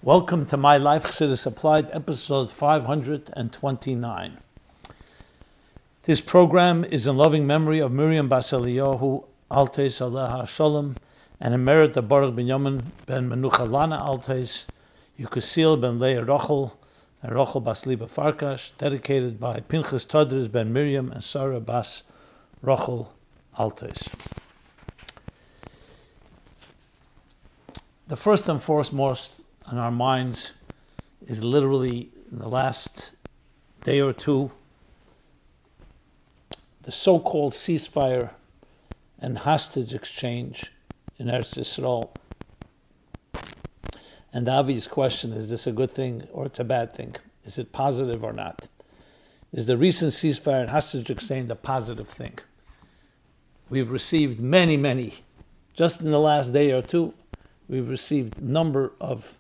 Welcome to MyLife Chassidus Applied, episode 529. This program is in loving memory of Miriam Basi L'Gani, Altes Aleha Shalom, and in merit of Baruch Binyamin ben Menucha Lana Altes, Yukusil ben Leah Rochel, and Rochel Bas Liba Farkash, dedicated by Pinchas Todres ben Miriam and Sarah Bas Rochel Altes. The first and foremost on our minds is literally in the last day or two, the so-called ceasefire and hostage exchange in Eretz Yisrael. And the obvious question, is this a good thing or it's a bad thing? Is it positive or not? Is the recent ceasefire and hostage exchange a positive thing? We've received many, just in the last day or two, we've received a number of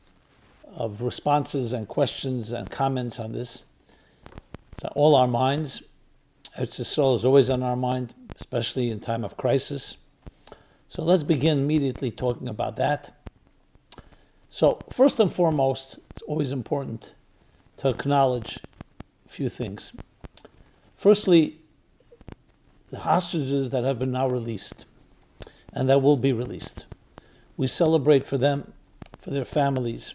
responses and questions and comments on this. It's on all our minds. Eretz Yisrael is always on our mind, especially in time of crisis. So let's begin immediately talking about that. So first and foremost, it's always important to acknowledge a few things. Firstly, the hostages that have been now released and that will be released. We celebrate for them, for their families.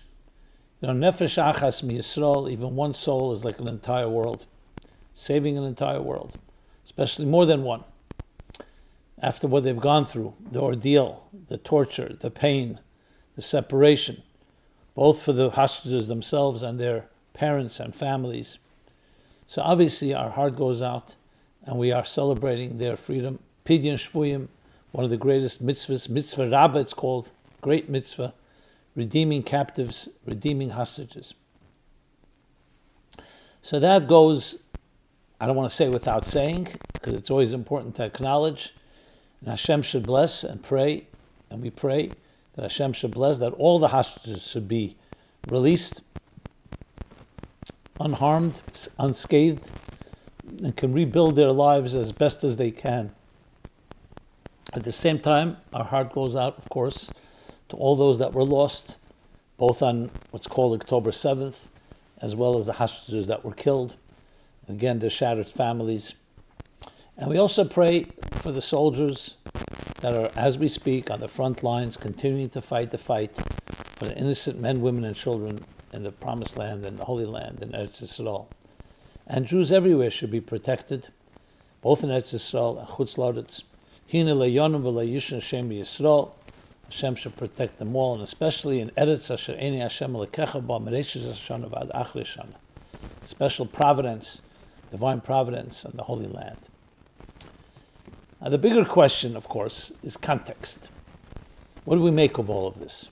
Nefesh achas mi Yisrael, even one soul is like an entire world. Saving an entire world, especially more than one. After what they've gone through, the ordeal, the torture, the pain, the separation, both for the hostages themselves and their parents and families. So obviously our heart goes out and we are celebrating their freedom. Pidyon Shvuyim, one of the greatest mitzvahs, mitzvah rabbah it's called, great mitzvah, redeeming captives, redeeming hostages. So that goes, I don't want to say without saying, because it's always important to acknowledge, and Hashem should bless and pray, and we pray that Hashem should bless, that all the hostages should be released, unharmed, unscathed, and can rebuild their lives as best as they can. At the same time, our heart goes out, of course, to all those that were lost, both on what's called October 7th, as well as the hostages that were killed. Again, their shattered families. And we also pray for the soldiers that are, as we speak, on the front lines, continuing to fight the fight for the innocent men, women, and children in the Promised Land and the Holy Land in Eretz Yisrael. And Jews everywhere should be protected, both in Eretz Yisrael and Chutz La'aretz. Hine le'yonim v'le'yishon Hashem Yisrael. Hashem should protect them all, and especially in Eretz Asher Eini Hashem Elokecha Ba Mereishis Hashana V'ad Achri Shana. Special providence, divine providence on the Holy Land. Now the bigger question, of course, is context. What do we make of all of this?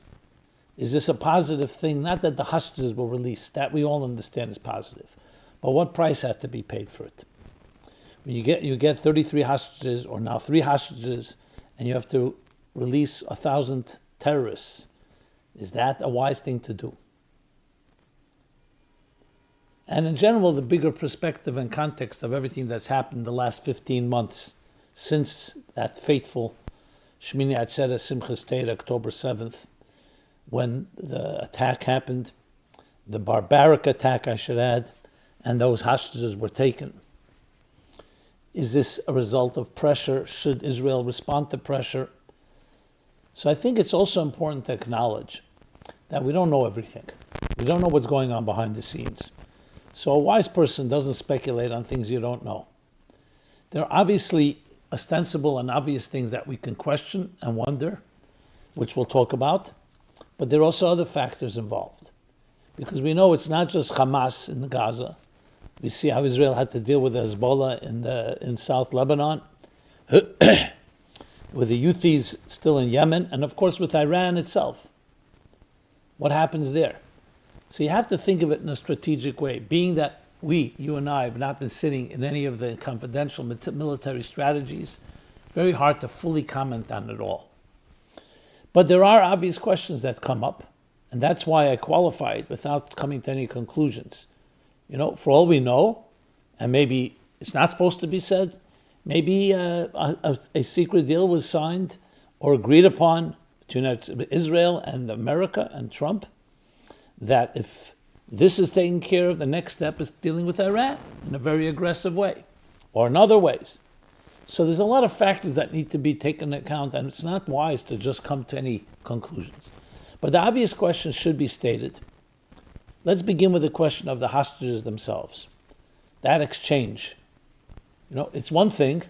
Is this a positive thing? Not that the hostages were released, that we all understand is positive, but what price has to be paid for it? When you get 33 hostages, or now 3 hostages, and you have to release 1,000 terrorists, is that a wise thing to do? And in general, the bigger perspective and context of everything that's happened the last 15 months since that fateful Shmini Atzeret Simchas Torah, October 7th, when the attack happened, the barbaric attack, I should add, and those hostages were taken. Is this a result of pressure? Should Israel respond to pressure? So I think it's also important to acknowledge that we don't know everything. We don't know what's going on behind the scenes. So a wise person doesn't speculate on things you don't know. There are obviously ostensible and obvious things that we can question and wonder, which we'll talk about, but there are also other factors involved. Because we know it's not just Hamas in Gaza. We see how Israel had to deal with Hezbollah in South Lebanon, with the Houthis still in Yemen, and of course with Iran itself. What happens there? So you have to think of it in a strategic way. Being that you and I, have not been sitting in any of the confidential military strategies, very hard to fully comment on it all. But there are obvious questions that come up, and that's why I qualify it without coming to any conclusions. For all we know, and maybe it's not supposed to be said, maybe a secret deal was signed or agreed upon between Israel and America and Trump. that if this is taken care of, the next step is dealing with Iran in a very aggressive way, or in other ways. So there's a lot of factors that need to be taken into account, and it's not wise to just come to any conclusions. But the obvious question should be stated. Let's begin with the question of the hostages themselves. That exchange. It's one thing.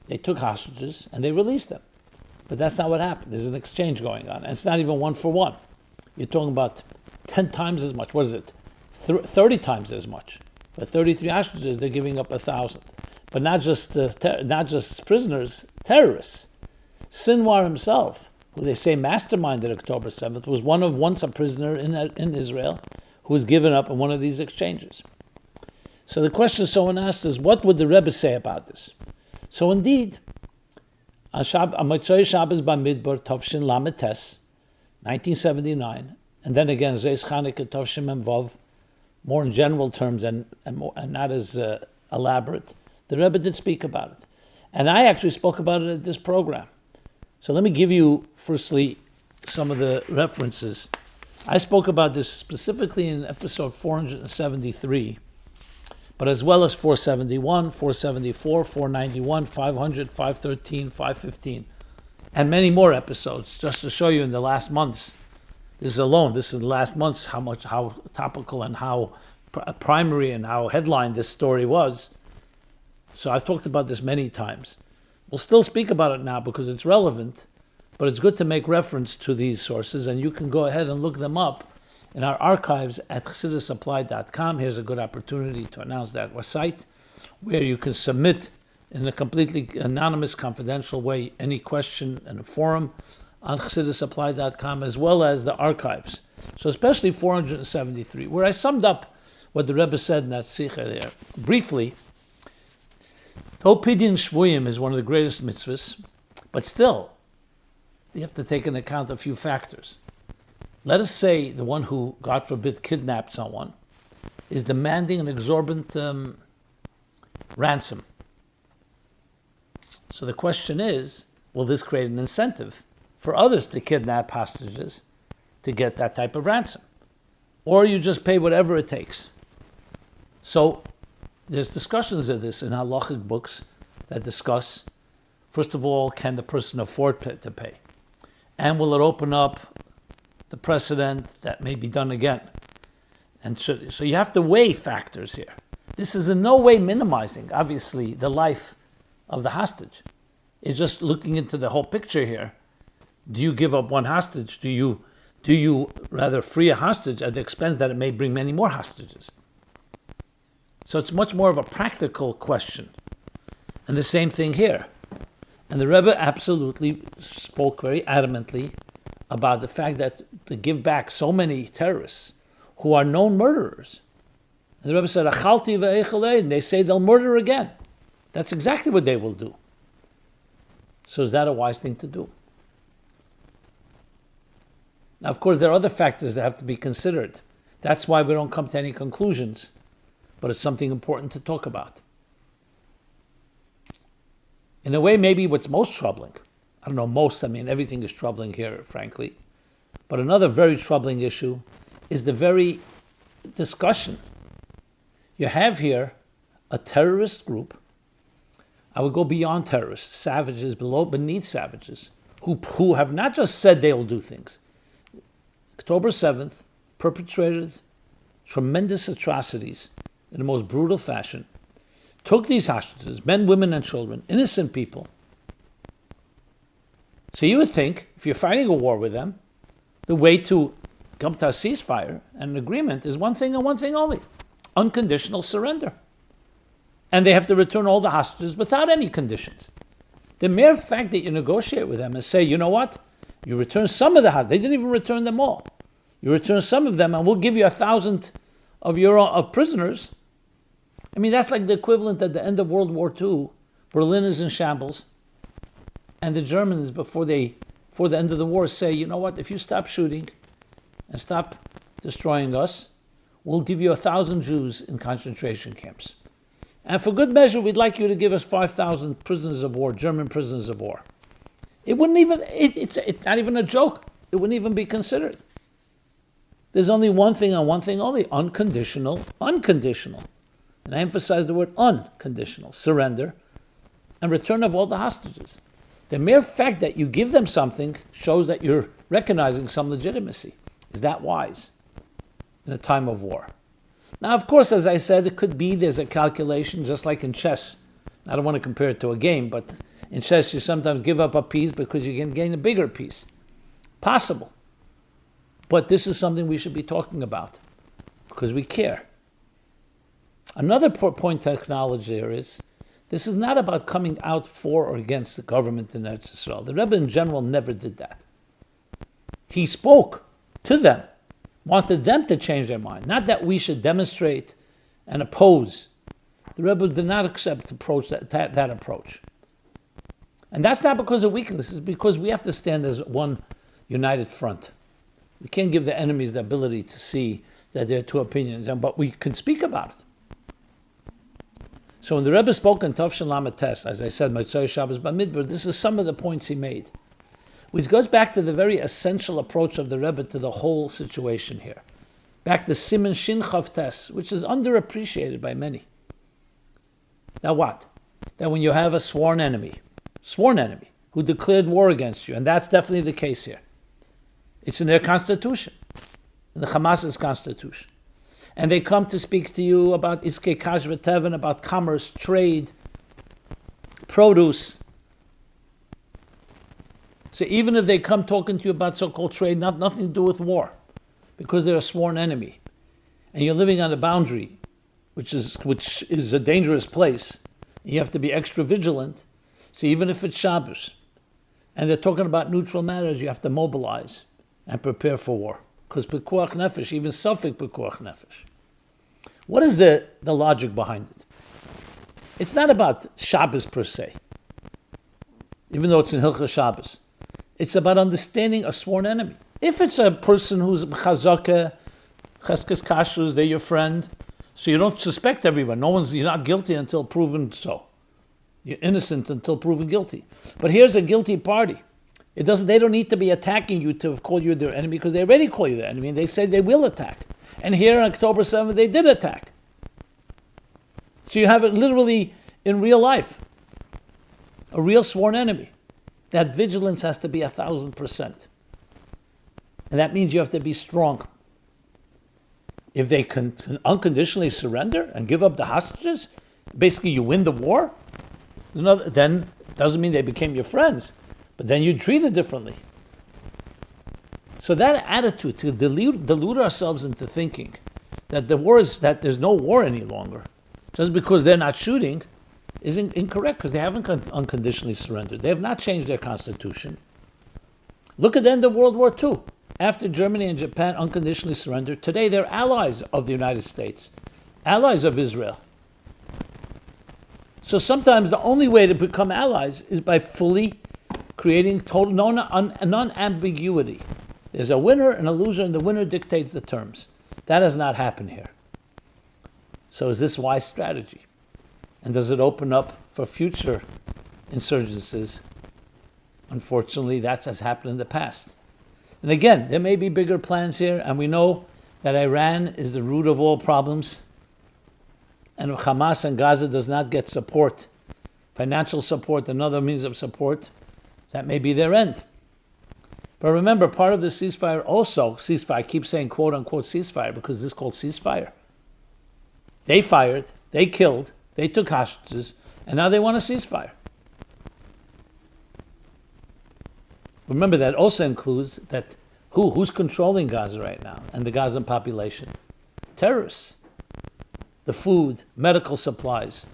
They took hostages and they released them. But that's not what happened. There's an exchange going on. And it's not even one for one. You're talking about 10 times as much. What is it? 30 times as much. For 33 hostages, they're giving up 1,000. But not just prisoners, terrorists. Sinwar himself, who they say masterminded October 7th, was once a prisoner in Israel who was given up in one of these exchanges. So the question someone asked is, what would the Rebbe say about this? So indeed, on Motzei Shabbos Bamidbar Tovshin Lamed Tes, 1979, and then again Zeis Chanukah Tovshin Mem Vav, more in general terms and not as elaborate, the Rebbe did speak about it. And I actually spoke about it at this program. So let me give you, firstly, some of the references. I spoke about this specifically in episode 473, but as well as 471, 474, 491, 500, 513, 515, and many more episodes, just to show you in the last months. This is the last months, how topical and how primary and how headline this story was. So I've talked about this many times. We'll still speak about it now because it's relevant, but it's good to make reference to these sources, and you can go ahead and look them up in our archives at chassidusapplied.com. Here's a good opportunity to announce that website, where you can submit in a completely anonymous, confidential way any question in a forum on chassidusapplied.com, as well as the archives. So especially 473, where I summed up what the Rebbe said in that sikha there. Briefly, though Pidyon Shvuyim is one of the greatest mitzvahs, but still, you have to take into account a few factors. Let us say the one who, God forbid, kidnapped someone is demanding an exorbitant ransom. So the question is, will this create an incentive for others to kidnap hostages to get that type of ransom? Or you just pay whatever it takes. So there's discussions of this in halachic books that discuss, first of all, can the person afford to pay? And will it open up the precedent that may be done again? And so you have to weigh factors here. This is in no way minimizing, obviously, the life of the hostage. It's just looking into the whole picture here. Do you give up one hostage? Do you rather free a hostage at the expense that it may bring many more hostages? So it's much more of a practical question. And the same thing here. And the Rebbe absolutely spoke very adamantly about the fact that to give back so many terrorists who are known murderers. And the Rebbe said, Achalti ve'echalei, and they say they'll murder again. That's exactly what they will do. So is that a wise thing to do? Now, of course, there are other factors that have to be considered. That's why we don't come to any conclusions, but it's something important to talk about. In a way, maybe what's most troubling, I don't know, everything is troubling here, frankly, but another very troubling issue is the very discussion. You have here a terrorist group, I would go beyond terrorists, savages, beneath savages, who have not just said they will do things. October 7th perpetrated tremendous atrocities in the most brutal fashion, took these hostages, men, women, and children, innocent people. So you would think, if you're fighting a war with them, the way to come to a ceasefire and an agreement is one thing and one thing only: unconditional surrender. And they have to return all the hostages without any conditions. The mere fact that you negotiate with them and say, you know what, you return some of the hostages, they didn't even return them all. You return some of them and we'll give you 1,000 of prisoners. I mean, that's like the equivalent at the end of World War II. Berlin is in shambles. And the Germans, before the end of the war, say, you know what, if you stop shooting and stop destroying us, we'll give you 1,000 Jews in concentration camps. And for good measure, we'd like you to give us 5,000 prisoners of war, German prisoners of war. It wouldn't even, it's not even a joke. It wouldn't even be considered. There's only one thing and one thing only, unconditional. And I emphasize the word unconditional, surrender, and return of all the hostages. The mere fact that you give them something shows that you're recognizing some legitimacy. Is that wise in a time of war? Now, of course, as I said, it could be there's a calculation, just like in chess. I don't want to compare it to a game, but in chess you sometimes give up a piece because you can gain a bigger piece. Possible. But this is something we should be talking about because we care. Another point to acknowledge there is, this is not about coming out for or against the government in Eretz Yisrael. The Rebbe in general never did that. He spoke to them, wanted them to change their mind, not that we should demonstrate and oppose. The Rebbe did not accept that approach. And that's not because of weakness, it's because we have to stand as one united front. We can't give the enemies the ability to see that there are two opinions, but we can speak about it. So when the Rebbe spoke in Tov Lamed Tes, as I said, Motzei Shabbos Bamidbar, this is some of the points he made, which goes back to the very essential approach of the Rebbe to the whole situation here. Back to Siman Shin Chof Teves, which is underappreciated by many. Now what? That when you have a sworn enemy, who declared war against you, and that's definitely the case here. It's in their constitution, in the Hamas's constitution. And they come to speak to you about Iskei Kash V'Teven, about commerce, trade, produce. So even if they come talking to you about so-called trade, nothing to do with war, because they're a sworn enemy, and you're living on a boundary, which is a dangerous place, you have to be extra vigilant. So even if it's Shabbos, and they're talking about neutral matters, you have to mobilize and prepare for war. Because pekuach nefesh, even safek pekuach nefesh. What is the logic behind it? It's not about Shabbos per se, even though it's in Hilchah Shabbos. It's about understanding a sworn enemy. If it's a person who's chazakah, cheskes kashrus, they're your friend, so you don't suspect everyone. You're not guilty until proven so. You're innocent until proven guilty. But here's a guilty party. They don't need to be attacking you to call you their enemy because they already call you their enemy and they say they will attack. And here on October 7th, they did attack. So you have it literally in real life. A real sworn enemy. That vigilance has to be 1,000%. And that means you have to be strong. If they can unconditionally surrender and give up the hostages, basically you win the war, then doesn't mean they became your friends. But then you treat it differently. So that attitude to delude ourselves into thinking that that there's no war any longer, just because they're not shooting, is incorrect, because they haven't unconditionally surrendered. They have not changed their constitution. Look at the end of World War II. After Germany and Japan unconditionally surrendered, today they're allies of the United States, allies of Israel. So sometimes the only way to become allies is by fully creating total non-ambiguity. There's a winner and a loser, and the winner dictates the terms. That has not happened here. So is this wise strategy? And does it open up for future insurgencies? Unfortunately, that's has happened in the past. And again, there may be bigger plans here, and we know that Iran is the root of all problems, and if Hamas and Gaza does not get support, financial support, and other means of support, that may be their end. But remember, part of the ceasefire also, I keep saying quote unquote ceasefire because this is called ceasefire. They fired, they killed, they took hostages, and now they want a ceasefire. Remember, that also includes that who's controlling Gaza right now and the Gazan population? Terrorists. The food, medical supplies,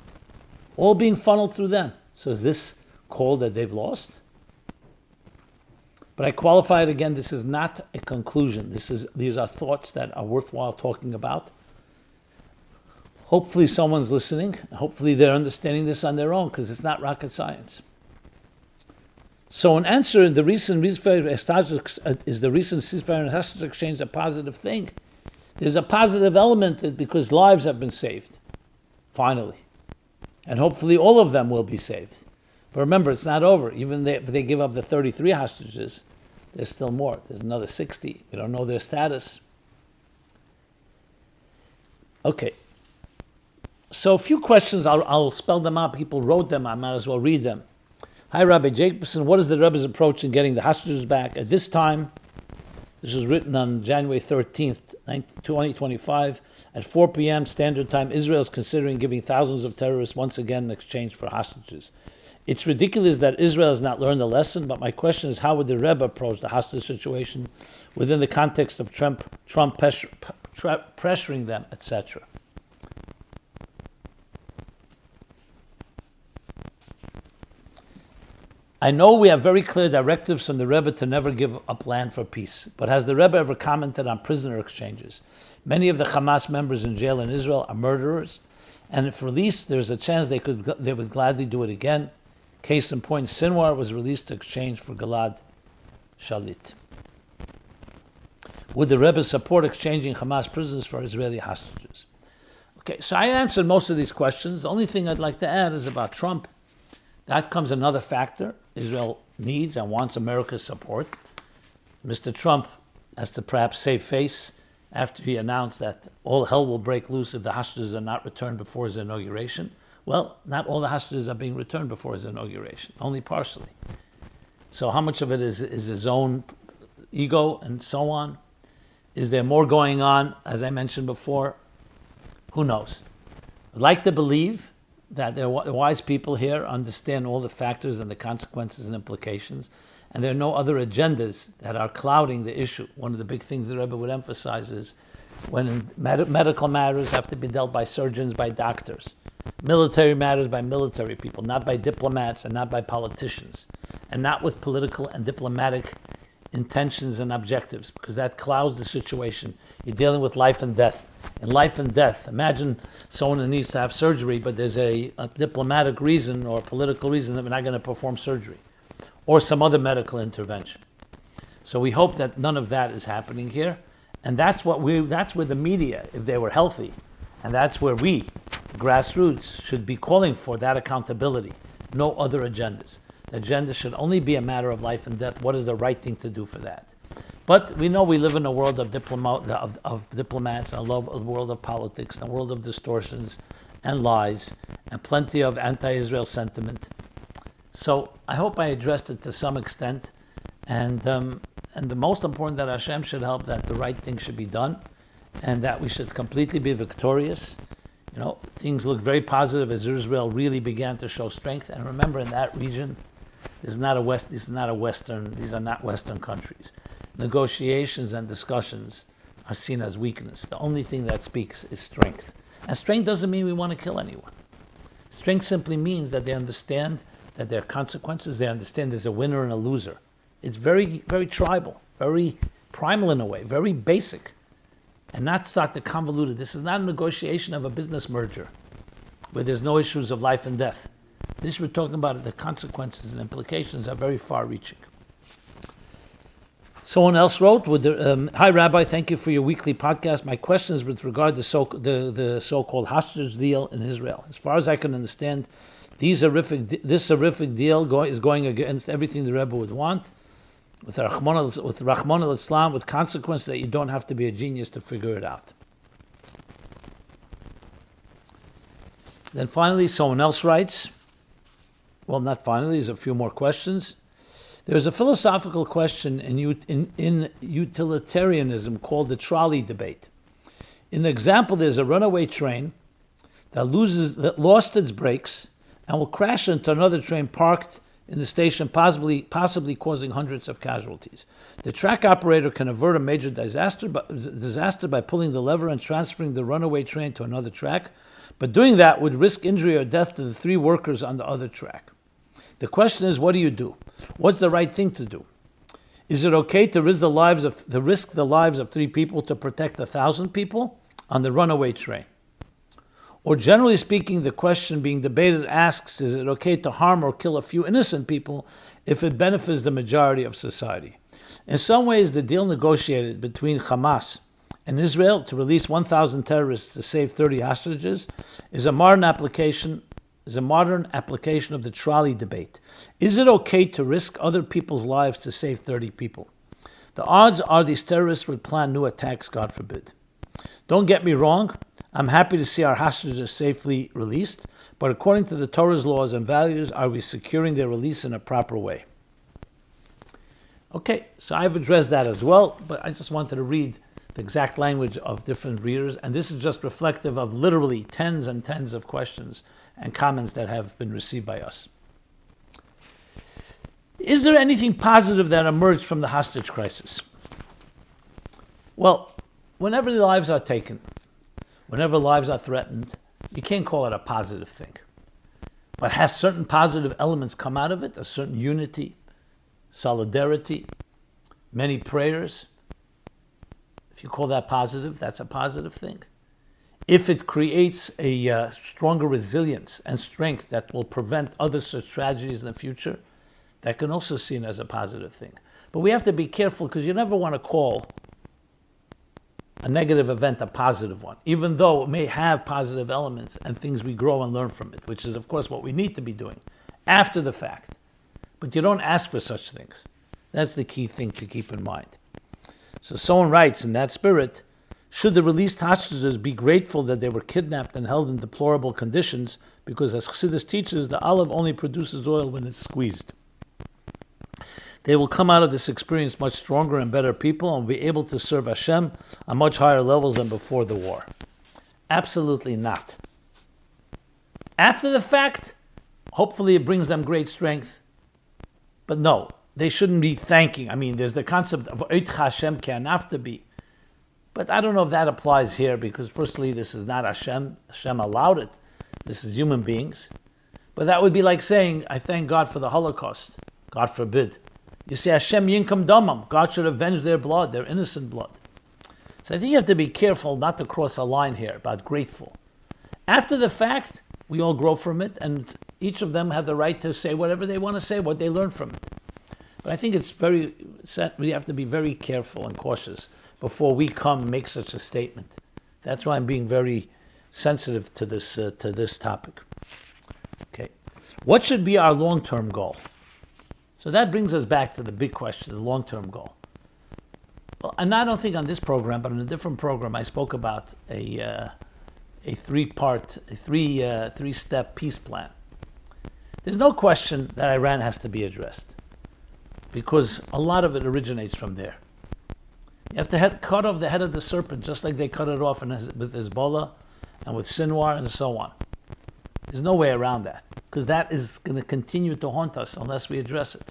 all being funneled through them. So is this called that they've lost? But I qualify it again, this is not a conclusion. These are thoughts that are worthwhile talking about. Hopefully someone's listening. Hopefully they're understanding this on their own, because it's not rocket science. So in answer, the recent ceasefire and hostage exchange a positive thing? There's a positive element because lives have been saved, finally. And hopefully all of them will be saved. But remember, it's not over. Even if they give up the 33 hostages, there's still more. There's another 60. We don't know their status. Okay. So a few questions, I'll spell them out. People wrote them, I might as well read them. Hi, Rabbi Jacobson. What is the Rebbe's approach in getting the hostages back? At this time, this was written on January 13th, 2025, at 4 p.m. Standard Time, Israel is considering giving thousands of terrorists once again in exchange for hostages. It's ridiculous that Israel has not learned the lesson, but my question is, how would the Rebbe approach the hostage situation within the context of Trump pressuring them, etc.? I know we have very clear directives from the Rebbe to never give up land for peace, but has the Rebbe ever commented on prisoner exchanges? Many of the Hamas members in jail in Israel are murderers, and if released, there's a chance they would gladly do it again. Case in point, Sinwar was released to exchange for Gilad Shalit. Would the Rebbe support exchanging Hamas prisoners for Israeli hostages? Okay, so I answered most of these questions. The only thing I'd like to add is about Trump. That comes another factor. Israel needs and wants America's support. Mr. Trump has to perhaps save face after he announced that all hell will break loose if the hostages are not returned before his inauguration. Well, not all the hostages are being returned before his inauguration, only partially. So how much of it is his own ego and so on? Is there more going on, as I mentioned before? Who knows? I'd like to believe that the wise people here understand all the factors and the consequences and implications, and there are no other agendas that are clouding the issue. One of the big things the Rebbe would emphasize is when medical matters have to be dealt by surgeons, by doctors. Military matters by military people, not by diplomats and not by politicians, and not with political and diplomatic intentions and objectives, because that clouds the situation. You're dealing with life and death. In life and death, imagine someone who needs to have surgery, but there's a diplomatic reason or a political reason that we're not going to perform surgery, or some other medical intervention. So we hope that none of that is happening here, and that's where the media, if they were healthy, and that's where we, the grassroots, should be calling for that accountability. No other agendas. The agenda should only be a matter of life and death. What is the right thing to do for that? But we know we live in a world of diplomats, and a world of politics, and a world of distortions and lies, and plenty of anti-Israel sentiment. So I hope I addressed it to some extent, and the most important, that Hashem should help, that the right thing should be done, and that we should completely be victorious. You know, things look very positive as Israel really began to show strength. And remember, in that region, these are not Western countries. Negotiations and discussions are seen as weakness. The only thing that speaks is strength. And strength doesn't mean we want to kill anyone. Strength simply means that they understand that there are consequences. They understand there's a winner and a loser. It's very, very tribal, very primal in a way, very basic, and not start to convolute it. This is not a negotiation of a business merger where there's no issues of life and death. This we're talking about, the consequences and implications are very far-reaching. Someone else wrote, Hi Rabbi, thank you for your weekly podcast. My question is with regard to the so-called hostage deal in Israel. As far as I can understand, this horrific deal is going against everything the Rebbe would want, with Rahman al-Islam, with consequences that you don't have to be a genius to figure it out. Then finally, someone else writes, well, not finally, there's a few more questions. There's a philosophical question in utilitarianism called the trolley debate. In the example, there's a runaway train that lost its brakes and will crash into another train parked in the station, possibly causing hundreds of casualties. The track operator can avert a major disaster by pulling the lever and transferring the runaway train to another track, but doing that would risk injury or death to the 3 workers on the other track. The question is, what do you do? What's the right thing to do? Is it okay to risk the lives of 3 people to protect 1,000 people on the runaway train? Or generally speaking, the question being debated asks, is it okay to harm or kill a few innocent people if it benefits the majority of society? In some ways, the deal negotiated between Hamas and Israel to release 1,000 terrorists to save 30 hostages is a modern application of the trolley debate. Is it okay to risk other people's lives to save 30 people? The odds are these terrorists would plan new attacks, God forbid. Don't get me wrong, I'm happy to see our hostages safely released, but according to the Torah's laws and values, are we securing their release in a proper way? Okay, so I've addressed that as well, but I just wanted to read the exact language of different readers, and this is just reflective of literally tens and tens of questions and comments that have been received by us. Is there anything positive that emerged from the hostage crisis? Well, whenever the lives are taken, whenever lives are threatened, you can't call it a positive thing. But has certain positive elements come out of it? A certain unity, solidarity, many prayers. If you call that positive, that's a positive thing. If it creates a stronger resilience and strength that will prevent other such tragedies in the future, that can also be seen as a positive thing. But we have to be careful because you never want to call a negative event a positive one, even though it may have positive elements and things we grow and learn from it, which is, of course, what we need to be doing after the fact. But you don't ask for such things. That's the key thing to keep in mind. So someone writes, in that spirit, should the released hostages be grateful that they were kidnapped and held in deplorable conditions, because as Chassidus teaches, the olive only produces oil when it's squeezed. They will come out of this experience much stronger and better people and be able to serve Hashem on much higher levels than before the war. Absolutely not. After the fact, hopefully it brings them great strength. But no, they shouldn't be thanking. I mean, there's the concept of Eitcha Hashem Ke'anaftabi. But I don't know if that applies here, because firstly, this is not Hashem. Hashem allowed it. This is human beings. But that would be like saying, I thank God for the Holocaust. God forbid. You say, Hashem yinkam damam. God should avenge their blood, their innocent blood. So I think you have to be careful not to cross a line here about grateful. After the fact, we all grow from it, and each of them have the right to say whatever they want to say, what they learn from it. But I think we have to be very careful and cautious before we come and make such a statement. That's why I'm being very sensitive to this topic. Okay, what should be our long-term goal? So that brings us back to the big question, the long-term goal. Well, and I don't think on this program, but in a different program, I spoke about a three-step peace plan. There's no question that Iran has to be addressed, because a lot of it originates from there. You have to cut off the head of the serpent, just like they cut it off with Hezbollah and with Sinwar and so on. There's no way around that, because that is going to continue to haunt us unless we address it.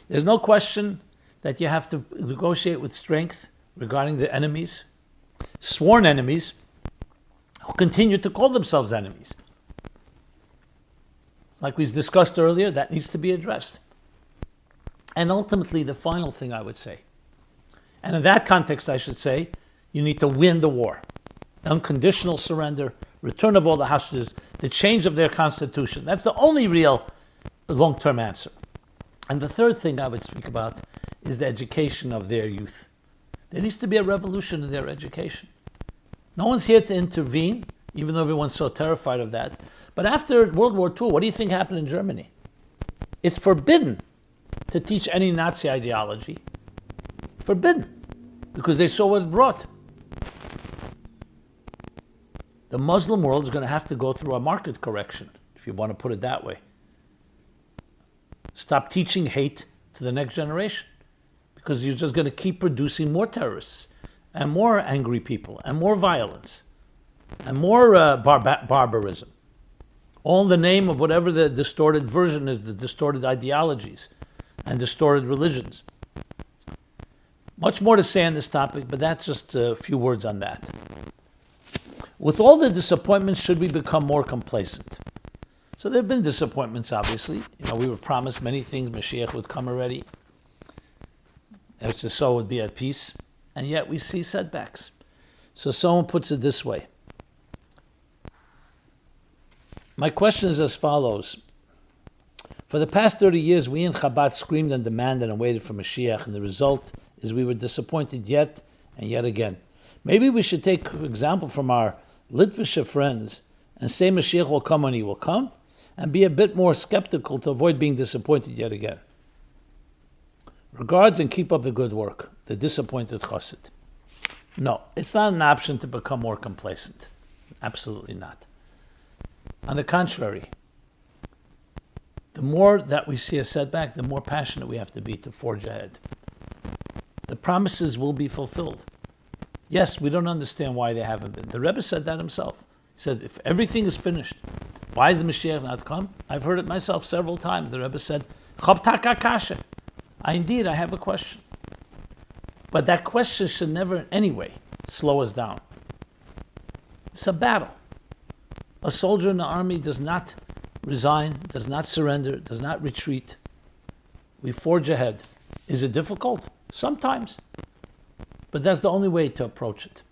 There's no question that you have to negotiate with strength regarding the enemies, sworn enemies, who continue to call themselves enemies. Like we discussed earlier, that needs to be addressed. And ultimately, the final thing I would say, and in that context I should say, you need to win the war. Unconditional surrender, return of all the hostages, the change of their constitution. That's the only real long-term answer. And the third thing I would speak about is the education of their youth. There needs to be a revolution in their education. No one's here to intervene, even though everyone's so terrified of that. But after World War II, what do you think happened in Germany? It's forbidden to teach any Nazi ideology. Forbidden. Because they saw what it brought. The Muslim world is going to have to go through a market correction, if you want to put it that way. Stop teaching hate to the next generation, because you're just going to keep producing more terrorists and more angry people and more violence and more barbarism. All in the name of whatever the distorted version is, the distorted ideologies and distorted religions. Much more to say on this topic, but that's just a few words on that. With all the disappointments, should we become more complacent? So there have been disappointments, obviously. We were promised many things. Mashiach would come already. Eretz Yisrael would be at peace. And yet we see setbacks. So someone puts it this way. My question is as follows. For the past 30 years, we in Chabad screamed and demanded and waited for Mashiach, and the result is we were disappointed yet and yet again. Maybe we should take example from our Litvische friends and say Mashiach will come when he will come, and be a bit more skeptical to avoid being disappointed yet again. Regards and keep up the good work. The disappointed chassid. No, it's not an option to become more complacent. Absolutely not. On the contrary, the more that we see a setback, the more passionate we have to be to forge ahead. The promises will be fulfilled. Yes, we don't understand why they haven't been. The Rebbe said that himself. He said, if everything is finished, why is the Mashiach not come? I've heard it myself several times. The Rebbe said, Chof Teves. I have a question. But that question should never in any way slow us down. It's a battle. A soldier in the army does not resign, does not surrender, does not retreat. We forge ahead. Is it difficult? Sometimes. But that's the only way to approach it.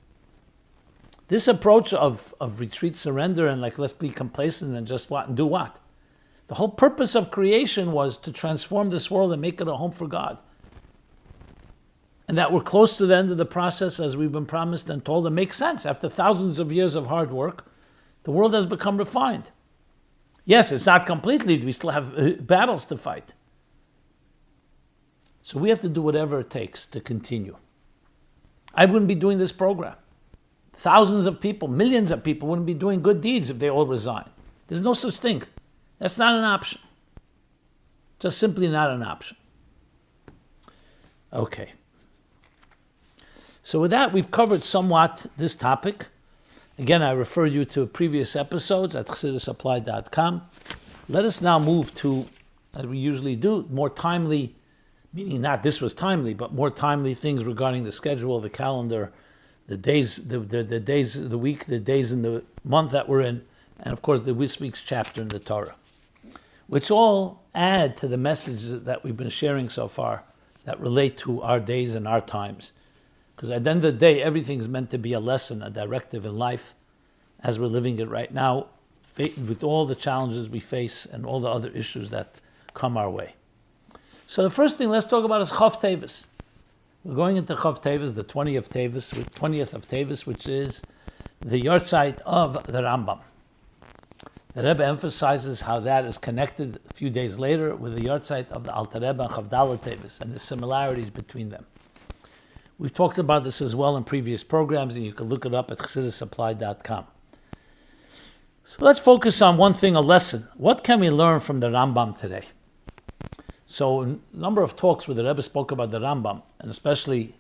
This approach of retreat, surrender, and let's be complacent and just what and do what? The whole purpose of creation was to transform this world and make it a home for God. And that we're close to the end of the process as we've been promised and told. It makes sense. After thousands of years of hard work, the world has become refined. Yes, it's not completely. We still have battles to fight. So we have to do whatever it takes to continue. I wouldn't be doing this program. Thousands of people, millions of people wouldn't be doing good deeds if they all resign. There's no such thing. That's not an option. Just simply not an option. Okay. So with that, we've covered somewhat this topic. Again, I refer you to previous episodes at chassidusapplied.com. Let us now move to, as we usually do, more timely, meaning not this was timely, but more timely things regarding the schedule, the calendar, the days, the days of the week, the days in the month that we're in, and of course this week's chapter in the Torah, which all add to the messages that we've been sharing so far that relate to our days and our times. Because at the end of the day, everything's meant to be a lesson, a directive in life, as we're living it right now, with all the challenges we face and all the other issues that come our way. So the first thing let's talk about is Chof Teves. We're going into Chof Teves, the 20th of Teves, which is the yahrzeit of the Rambam. The Rebbe emphasizes how that is connected a few days later with the yahrzeit of the Alter Rebbe and Untitled Chapter and the similarities between them. We've talked about this as well in previous programs, and you can look it up at chassidusapplied.com. So let's focus on one thing, a lesson. What can we learn from the Rambam today? So a number of talks where the Rebbe spoke about the Rambam, and especially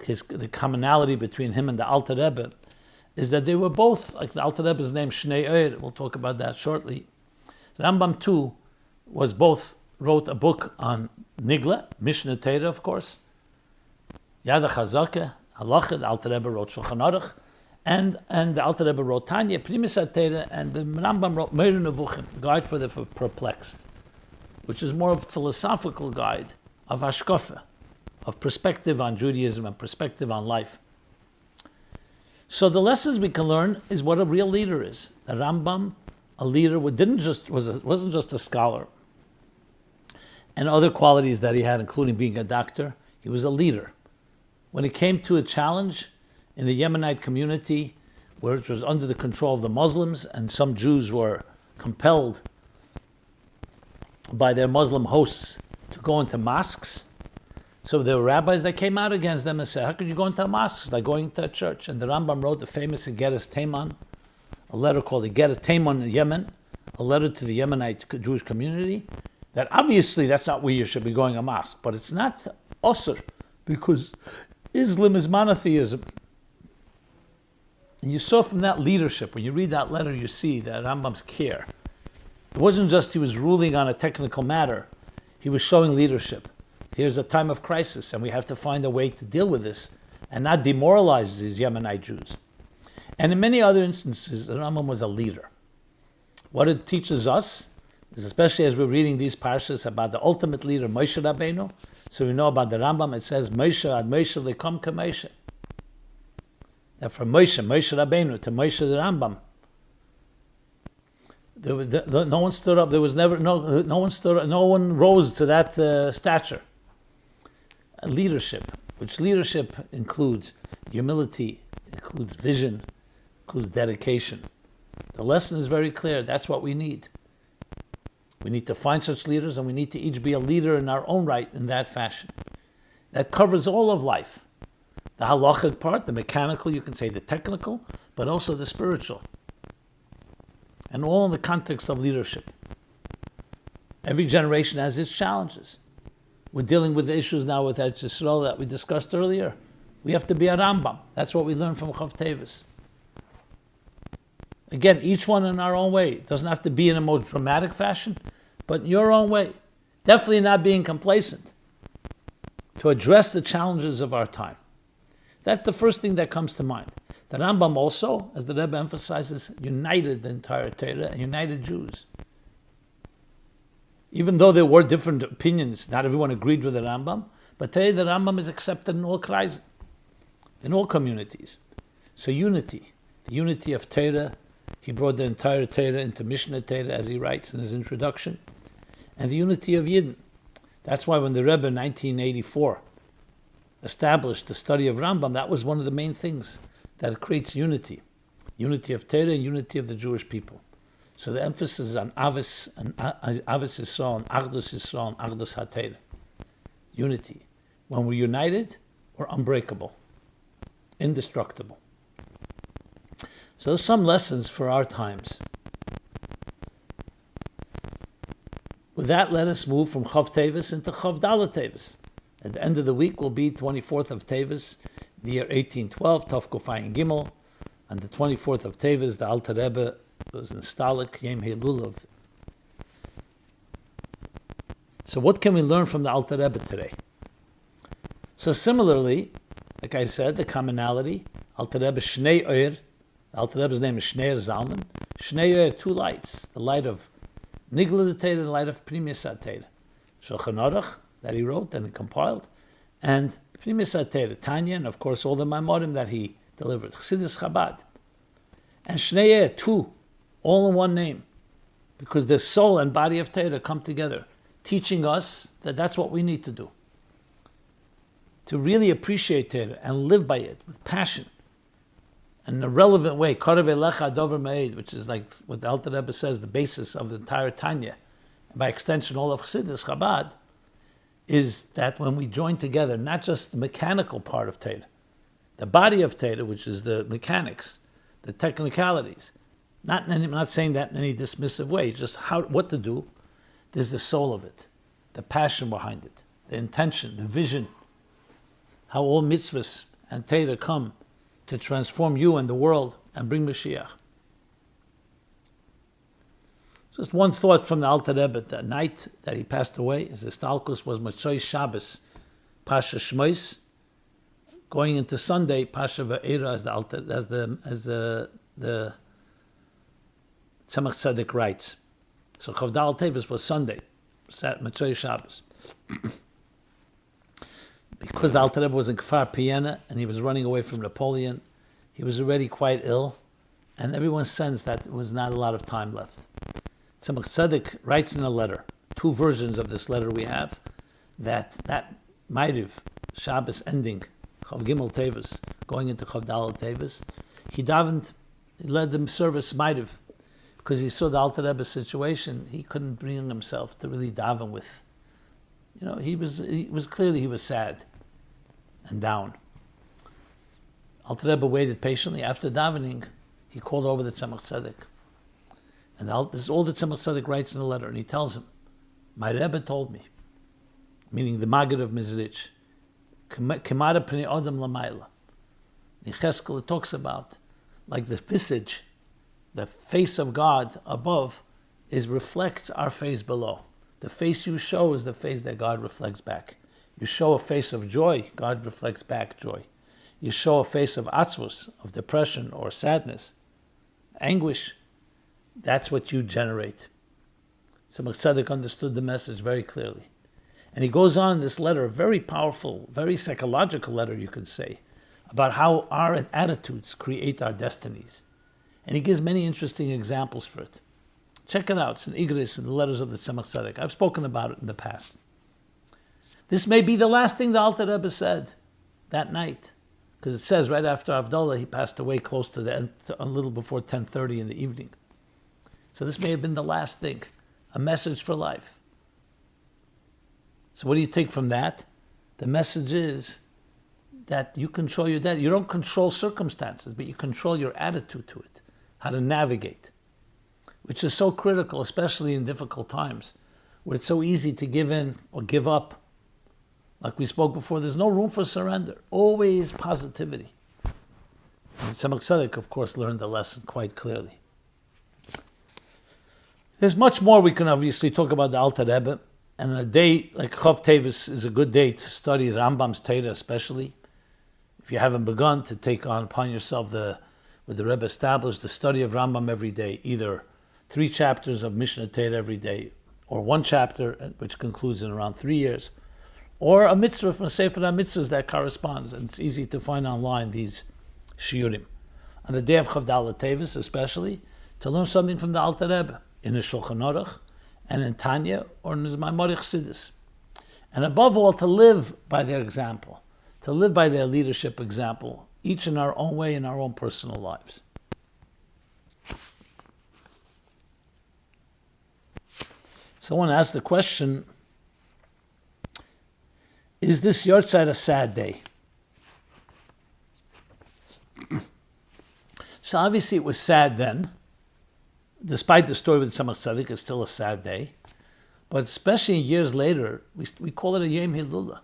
the commonality between him and the Alter Rebbe, is that they were both, like the Alter Rebbe's name, Shnei Oyer, we'll talk about that shortly. Rambam too wrote a book on Nigla, Mishnah Torah, of course, Yad HaChazakah, Halacha, the Alter Rebbe wrote Shulchan Aruch, and the Alter Rebbe wrote Tanya, Primis HaTorah, and the Rambam wrote Meir Nevuchim, Guide for the Perplexed, which is more of a philosophical guide of hashkafa, of perspective on Judaism and perspective on life. So the lessons we can learn is what a real leader is. The Rambam, a leader, wasn't just a scholar, and other qualities that he had, including being a doctor. He was a leader. When it came to a challenge in the Yemenite community, which was under the control of the Muslims, and some Jews were compelled by their Muslim hosts to go into mosques. So there were rabbis that came out against them and said, how could you go into a mosque? It's like going to a church. And the Rambam wrote the famous Igeres Teiman, a letter called Igeres Teiman in Yemen, a letter to the Yemenite Jewish community, that obviously that's not where you should be going a mosque, but it's not osur, because Islam is monotheism. And you saw from that leadership, when you read that letter, you see that Rambam's care. It wasn't just he was ruling on a technical matter, he was showing leadership. Here's a time of crisis, and we have to find a way to deal with this and not demoralize these Yemenite Jews. And in many other instances, the Rambam was a leader. What it teaches us is, especially as we're reading these parshas about the ultimate leader, Moshe Rabbeinu, so we know about the Rambam, it says, Moshe ad Moshe lekom k'Moshe. That from Moshe Rabbeinu, to Moshe the Rambam, no one stood up. There was never no one stood up. No one rose to that stature. Leadership, which leadership includes humility, includes vision, includes dedication. The lesson is very clear. That's what we need. We need to find such leaders, and we need to each be a leader in our own right in that fashion. That covers all of life. The halachic part, the mechanical, you can say the technical, but also the spiritual. And all in the context of leadership. Every generation has its challenges. We're dealing with the issues now with Eretz Yisrael that we discussed earlier. We have to be a Rambam. That's what we learned from Chof Teves. Again, each one in our own way. It doesn't have to be in a most dramatic fashion, but in your own way. Definitely not being complacent. To address the challenges of our time. That's the first thing that comes to mind. The Rambam also, as the Rebbe emphasizes, united the entire Torah and united Jews. Even though there were different opinions, not everyone agreed with the Rambam, but today the Rambam is accepted in all kreisen, in all communities. So unity, the unity of Torah, he brought the entire Torah into Mishnah Torah, as he writes in his introduction, and the unity of Yidden. That's why when the Rebbe in 1984 established the study of Rambam, that was one of the main things that creates unity. Unity of Torah and unity of the Jewish people. So the emphasis is on Avis Yisrael, and Achdus Yisrael, and Achdus HaTorah. Unity. When we're united, we're unbreakable, indestructible. So some lessons for our times. With that, let us move from Chof Teves into Chof Teves. At the end of the week will be 24th of Teves, the year 1812, Tov Kufay Gimel. On the 24th of Teves, the Alter Rebbe was in Stalik, Yom Heilulav. So what can we learn from the Alter Rebbe today? So similarly, like I said, the commonality, Alter Rebbe Shnei Oyer, the Alter Rebbe's name is Shnei Zalman. Shnei Oyer, two lights, the light of Nigla Teira and the light of Pnimius Teira. Shulchan Aruch, that he wrote and compiled, and Pnimius Teira, Tanya, and of course all the Maimorim that he delivered, Chassidus Chabad. And Shnei Oyer, two, all in one name, because the soul and body of Torah come together, teaching us that that's what we need to do. To really appreciate Torah and live by it with passion, and in a relevant way, Karev Elecha Dover Me'ed, which is like what the Alter Rebbe says, the basis of the entire Tanya, and by extension all of Chassidus Chabad, is that when we join together, not just the mechanical part of Torah, the body of Torah, which is the mechanics, the technicalities, I'm not saying that in any dismissive way, just what to do. There's the soul of it, the passion behind it, the intention, the vision, how all mitzvahs and Torah come to transform you and the world and bring Mashiach. Just one thought from the Alter Rebbe. The night that he passed away, his Estalkus was Motzei Shabbos, Pasha Shmois, going into Sunday, Pasha Ve'era, as the Tzemach Tzedek writes. So Chof Teves was Sunday, Motzei Shabbos. Because the Alter Rebbe was in Kfar Piena and he was running away from Napoleon, he was already quite ill, and everyone sensed that there was not a lot of time left. Tzemach Tzedek writes in a letter, two versions of this letter we have, that Ma'ariv, Shabbos ending, Chof Gimel Teves, going into Chof Teves, he led the service Ma'ariv, because he saw the Alter Rebbe's situation. He couldn't bring himself to really daven with. He was clearly he was sad and down. Alter Rebbe waited patiently. After davening, he called over the Tzemach Tzedek. And this is all that Tzemach Tzedek writes in the letter, and he tells him, my Rebbe told me, meaning the Maggid of Mizrich, Kemara Pnei Adam Lamayla. In Cheskel it talks about, like the visage, the face of God above reflects our face below. The face you show is the face that God reflects back. You show a face of joy, God reflects back joy. You show a face of atzvus, of depression or sadness, anguish, that's what you generate. Tzemach Tzedek understood the message very clearly. And he goes on in this letter, a very powerful, very psychological letter, you could say, about how our attitudes create our destinies. And he gives many interesting examples for it. Check it out. It's in Igris, in the letters of the Tzemach Tzedek. I've spoken about it in the past. This may be the last thing the Alter Rebbe said that night, because it says right after Avdallah, he passed away close to the end, a little before 10:30 in the evening. So this may have been the last thing, a message for life. So what do you take from that? The message is that you control your destiny. You don't control circumstances, but you control your attitude to it, how to navigate, which is so critical, especially in difficult times, where it's so easy to give in or give up. Like we spoke before, there's no room for surrender. Always positivity. And Tzemach Tzedek, of course, learned the lesson quite clearly. There's much more we can obviously talk about the Alter Rebbe, and a day like Chof Teves is a good day to study Rambam's Torah, especially. If you haven't begun to take on upon yourself what the Rebbe established, the study of Rambam every day, either 3 chapters of Mishnah Torah every day, or 1 chapter, which concludes in around 3 years, or a mitzvah from Sefer HaMitzvahs that corresponds. And it's easy to find online these shiurim. On the day of Chof Teves, especially, to learn something from the Alter Rebbe, in the Shulchan Aruch, and in Tanya, or in his MyLife Chassidus. And above all, to live by their example, to live by their leadership example, each in our own way in our own personal lives. Someone asked the question, is this yahrzeit a sad day? So obviously it was sad then. Despite the story with Tzemach Tzedek, it's still a sad day. But especially years later, we call it a Yom Hilula.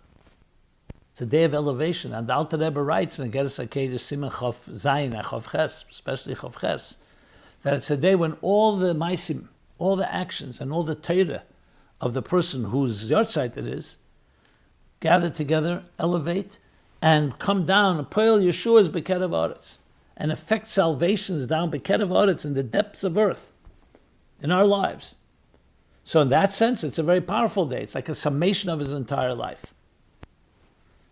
It's a day of elevation. And the Alter Rebbe writes in Geras HaKedesh, Siman Chof Zayin, Chof Ches, especially Chof Ches, that it's a day when all the maisim, all the actions, and all the Torah of the person whose yahrzeit it is, gather together, elevate, and come down, and Poel Yeshua's Bekerev Aretz, and affect salvations down Bekerev Aretz in the depths of earth, in our lives. So in that sense, it's a very powerful day. It's like a summation of his entire life.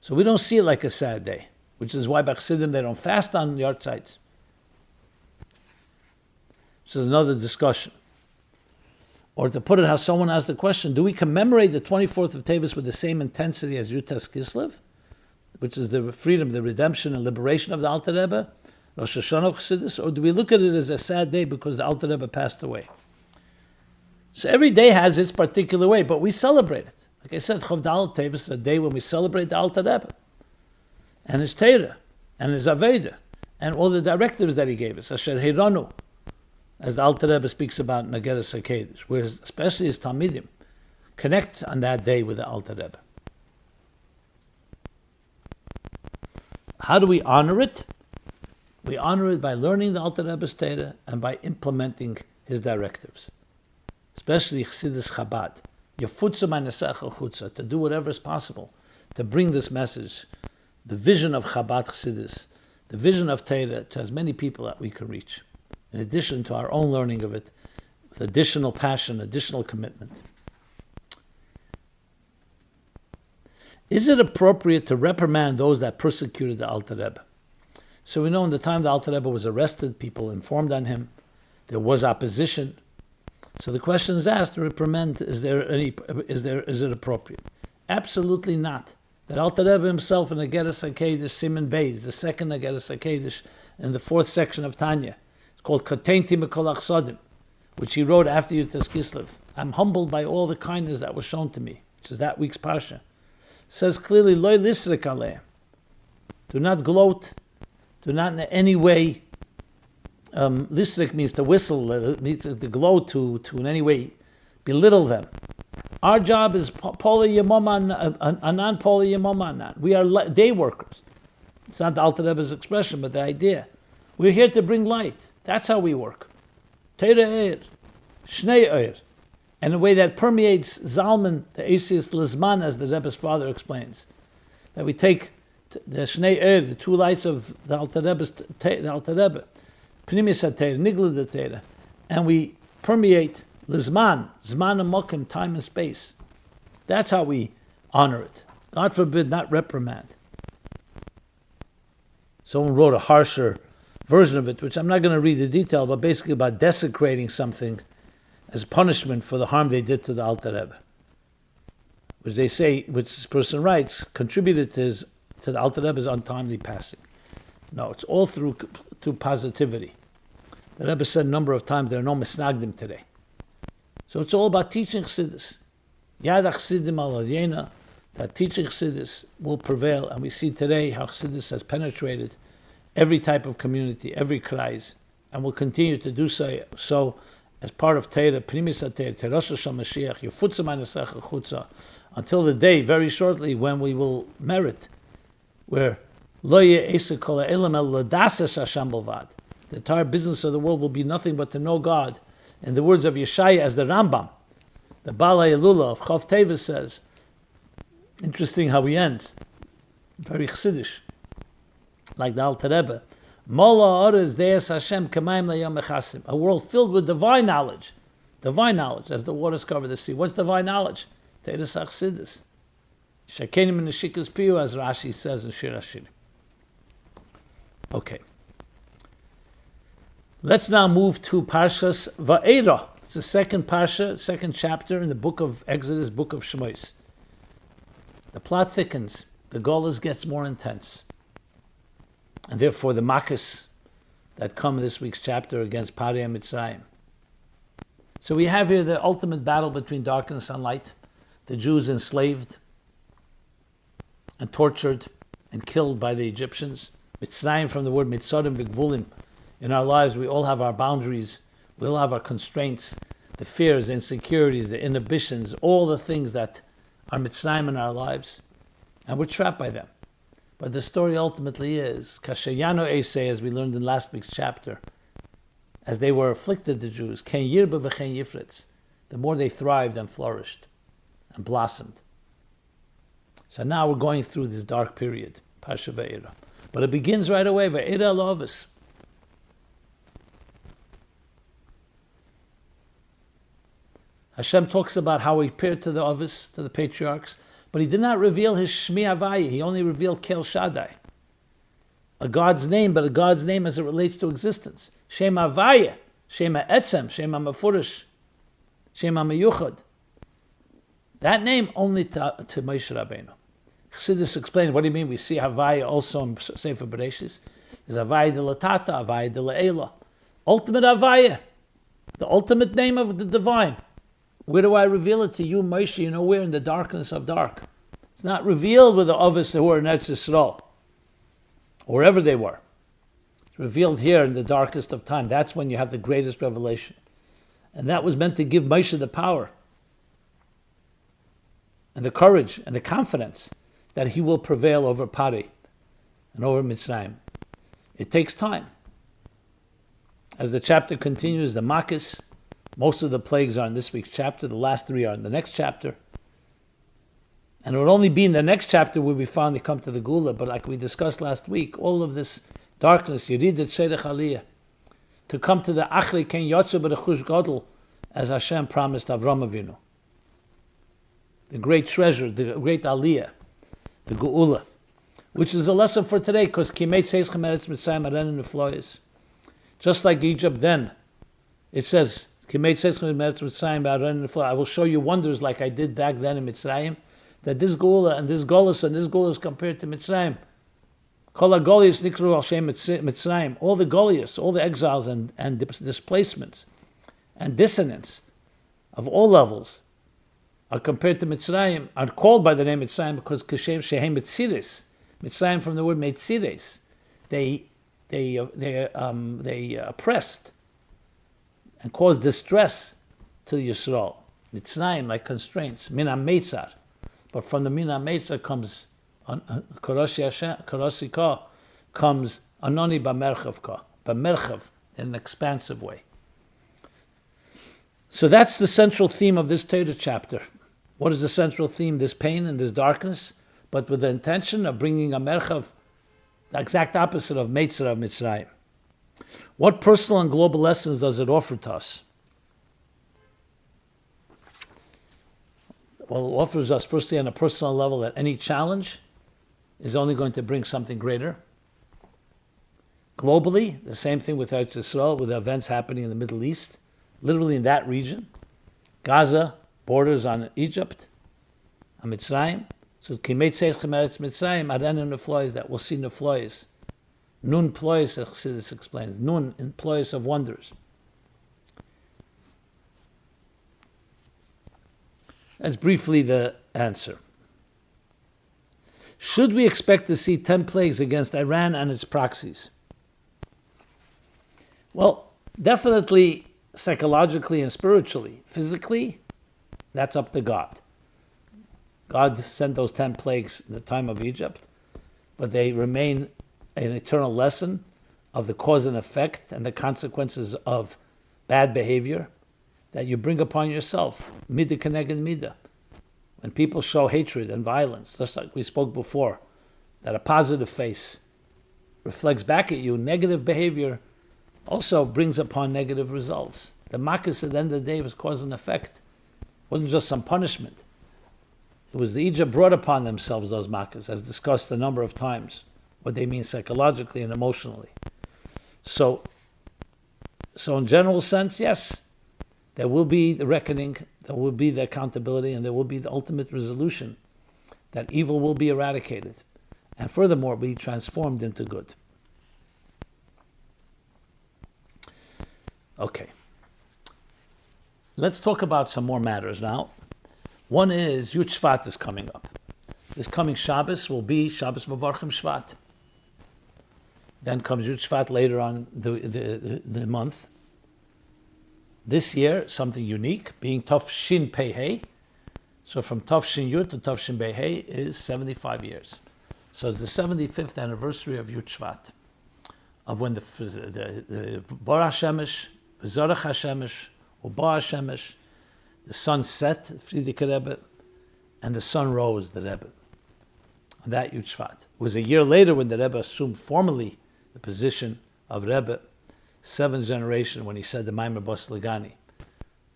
So we don't see it like a sad day, which is why by Chassidim they don't fast on yahrzeits. This is another discussion. Or to put it how someone asked the question, do we commemorate the 24th of Teves with the same intensity as Yutas Kislev, which is the freedom, the redemption and liberation of the Alter Rebbe, Rosh Hashanah of Chassidus, or do we look at it as a sad day because the Alter Rebbe passed away? So every day has its particular way, but we celebrate it. Like I said, Chof Teves is a day when we celebrate the Alter Rebbe and his Torah and his Aveda and all the directives that he gave us, Asher Heiranu, as the Alter Rebbe speaks about in Geras HaKedesh, where especially his Talmidim connect on that day with the Alter Rebbe. How do we honor it? We honor it by learning the Alter Rebbe's Torah and by implementing his directives. Especially Chassidus Chabad. Yafutza ma'nesecha chutza, to do whatever is possible to bring this message, the vision of Chabad Chassidus, the vision of Torah to as many people that we can reach. In addition to our own learning of it, with additional passion, additional commitment. Is it appropriate to reprimand those that persecuted the Alter Rebbe? So we know in the time the Alter Rebbe was arrested, people informed on him, there was opposition. So the question is asked, reprimand, is it appropriate? Absolutely not. That Alter Rebbe himself in the Geras HaKedesh, Siman Beis, the second Geras HaKedesh, in the 4th section of Tanya, it's called Koteinti Mikol Achsodim, which he wrote after Yutas Kislev. I'm humbled by all the kindness that was shown to me, which is that week's parsha. Says clearly, Loi Lisrik Aleim. Do not gloat, do not in any way, Lisrik means to whistle, means to gloat, to in any way belittle them. Our job is Poli Yemoman, Anan Poli Yemoman. We are day workers. It's not the Alter Rebbe's expression, but the idea. We're here to bring light. That's how we work. Teira Eir, Shnei Eir. And a way that permeates Zalman, the Eisius Lizman, as the Rebbe's father explains. That we take the Shnei Eir, the 2 lights of the Alter Rebbe, Pnimis HaTeira, Nigla the Teira, and we permeate Lizman, Zman and Mokim, time and space. That's how we honor it. God forbid, not reprimand. Someone wrote a harsher version of it, which I'm not going to read the detail, but basically about desecrating something as punishment for the harm they did to the Alter Rebbe. Which they say, which this person writes, contributed to the Alter Rebbe's untimely passing. No, it's all through positivity. The Rebbe said a number of times there are no misnagdim today. So it's all about teaching Chassidus. Yad Chassidim al Alyena, that teaching Chassidus will prevail, and we see today how Chassidus has penetrated every type of community, every kreis, and will continue to do so as part of Torah, Primis HaTorah, Terosh HaMashiach, Yefutza Ma'anesecha Chutza, until the day, very shortly, when we will merit, where Lo Ye'esa Kol Ha'elam El L'Dases Hashem B'lvad. The entire business of the world will be nothing but to know God. In the words of Yeshaya, as the Rambam, the Baal HaElula of Chof Teves says, interesting how he ends, very chassidish, like the Alter Rebbe, Mola Orez Deis Hashem K'mayim L'Yom Echasim, a world filled with divine knowledge, as the waters cover the sea. What's divine knowledge? Teres Chassidus. Shekenim in the Shikas Piyu, as Rashi says in Shir HaShirim. Okay. Let's now move to Parshas Va'era. It's the second parsha, second chapter in the book of Exodus, book of Shmos. The plot thickens. The Golus gets more intense. And therefore the makas that come in this week's chapter against Parei and Mitzrayim. So we have here the ultimate battle between darkness and light. The Jews enslaved and tortured and killed by the Egyptians. Mitzrayim from the word Mitzorim V'Gvulim. In our lives, we all have our boundaries. We all have our constraints, the fears, the insecurities, the inhibitions, all the things that are Mitzrayim in our lives. And we're trapped by them. But the story ultimately is, Kashayano Eisei, as we learned in last week's chapter, as they were afflicted, the Jews, Ken Yirba V'Chen Yifritz, the more they thrived and flourished and blossomed. So now we're going through this dark period, Parsha Va'era. But it begins right away, Va'era Lovis. Hashem talks about how he appeared to the Ovis, to the patriarchs, but he did not reveal his Shmi Havaya. He only revealed Kel Shaddai, a God's name, but a God's name as it relates to existence. Shem Havaya, Shem HaEtzem, Shem HaMefurish, Shem HaMeyuchad. That name only to Moshe Rabbeinu. Chassidus explained, what do you mean? We see Havaya also in Sefer Bereshis. There's Havaya de Latata, Havaya de La'ela. Ultimate Havaya, the ultimate name of the divine. Where do I reveal it to you, Moshe? You know where? In the darkness of dark. It's not revealed with the Ovis who were in Eretz Yisrael, or wherever they were. It's revealed here in the darkest of time. That's when you have the greatest revelation. And that was meant to give Moshe the power and the courage and the confidence that he will prevail over Parei and over Mitzrayim. It takes time. As the chapter continues, the Makkis, most of the plagues are in this week's chapter. The last three are in the next chapter. And it would only be in the next chapter where we finally come to the Gula. But like we discussed last week, all of this darkness, Yeridet Shedech Aliyah, to come to the Achri Ken Yotzu B'Rechush Godel, as Hashem promised Avram Avinu. The great treasure, the great Aliyah, the Geula, which is a lesson for today, because Kimeit Seischem Eretz Mitzrayim Aren Neflois. Just like Egypt then, it says, I will show you wonders like I did back then in Mitzrayim, that this Geula and this Golus and this Golus compared to Mitzrayim. All the Goliaths, all the exiles and displacements and dissonance of all levels are compared to Mitzrayim, are called by the name Mitzrayim because Kashem Shehem Mitziris, Mitzrayim from the word Mitziris, they oppressed and caused distress to Yisrael. Mitzrayim, like constraints, Mina Meitzar. But from the Mina Meitzar comes Karosika, comes Anoni B'merchav, in an expansive way. So that's the central theme of this Torah chapter. What is the central theme? This pain and this darkness, but with the intention of bringing a merchav, the exact opposite of Meitzar of Mitzrayim. What personal and global lessons does it offer to us? Well, it offers us, firstly, on a personal level, that any challenge is only going to bring something greater. Globally, the same thing with Eretz Yisrael, with the events happening in the Middle East, literally in that region. Gaza borders on Egypt, on Mitzrayim. So, Kimeit Seischem Eretz Mitzrayim, Arenu Neflois, that we'll see Neflois. Nun plois, as Chassidus explains. Nun, in plois of wonders. That's briefly the answer. Should we expect to see 10 plagues against Iran and its proxies? Well, definitely psychologically and spiritually. Physically, that's up to God. God sent those 10 plagues in the time of Egypt, but they remain an eternal lesson of the cause and effect and the consequences of bad behavior that you bring upon yourself. Midah keneged midah. When people show hatred and violence, just like we spoke before, that a positive face reflects back at you, negative behavior also brings upon negative results. The makas at the end of the day was cause and effect. It wasn't just some punishment. It was the Egypt brought upon themselves those makas, as discussed a number of times, what they mean psychologically and emotionally. So in general sense, yes, there will be the reckoning, there will be the accountability, and there will be the ultimate resolution that evil will be eradicated, and furthermore be transformed into good. Okay. Let's talk about some more matters now. One is Yud Shvat is coming up. This coming Shabbos will be Shabbos Mevarchim Shvat. Then comes Yud Shvat later on the month. This year, something unique, being Tov Shin Pei Hei. So from Tov Shin Yud to Tov Shin Pei Hei is 75 years. So it's the 75th anniversary of Yud Shvat, of when the Bar HaShemesh, V'Zorach HaShemesh, Uba HaShemesh, the sun set, Frierdiker Rebbe, and the sun rose, the Rebbe. And that Yud Shvat. It was a year later when the Rebbe assumed formally the position of Rebbe, 7th generation, when he said the Maimer Basi L'Gani.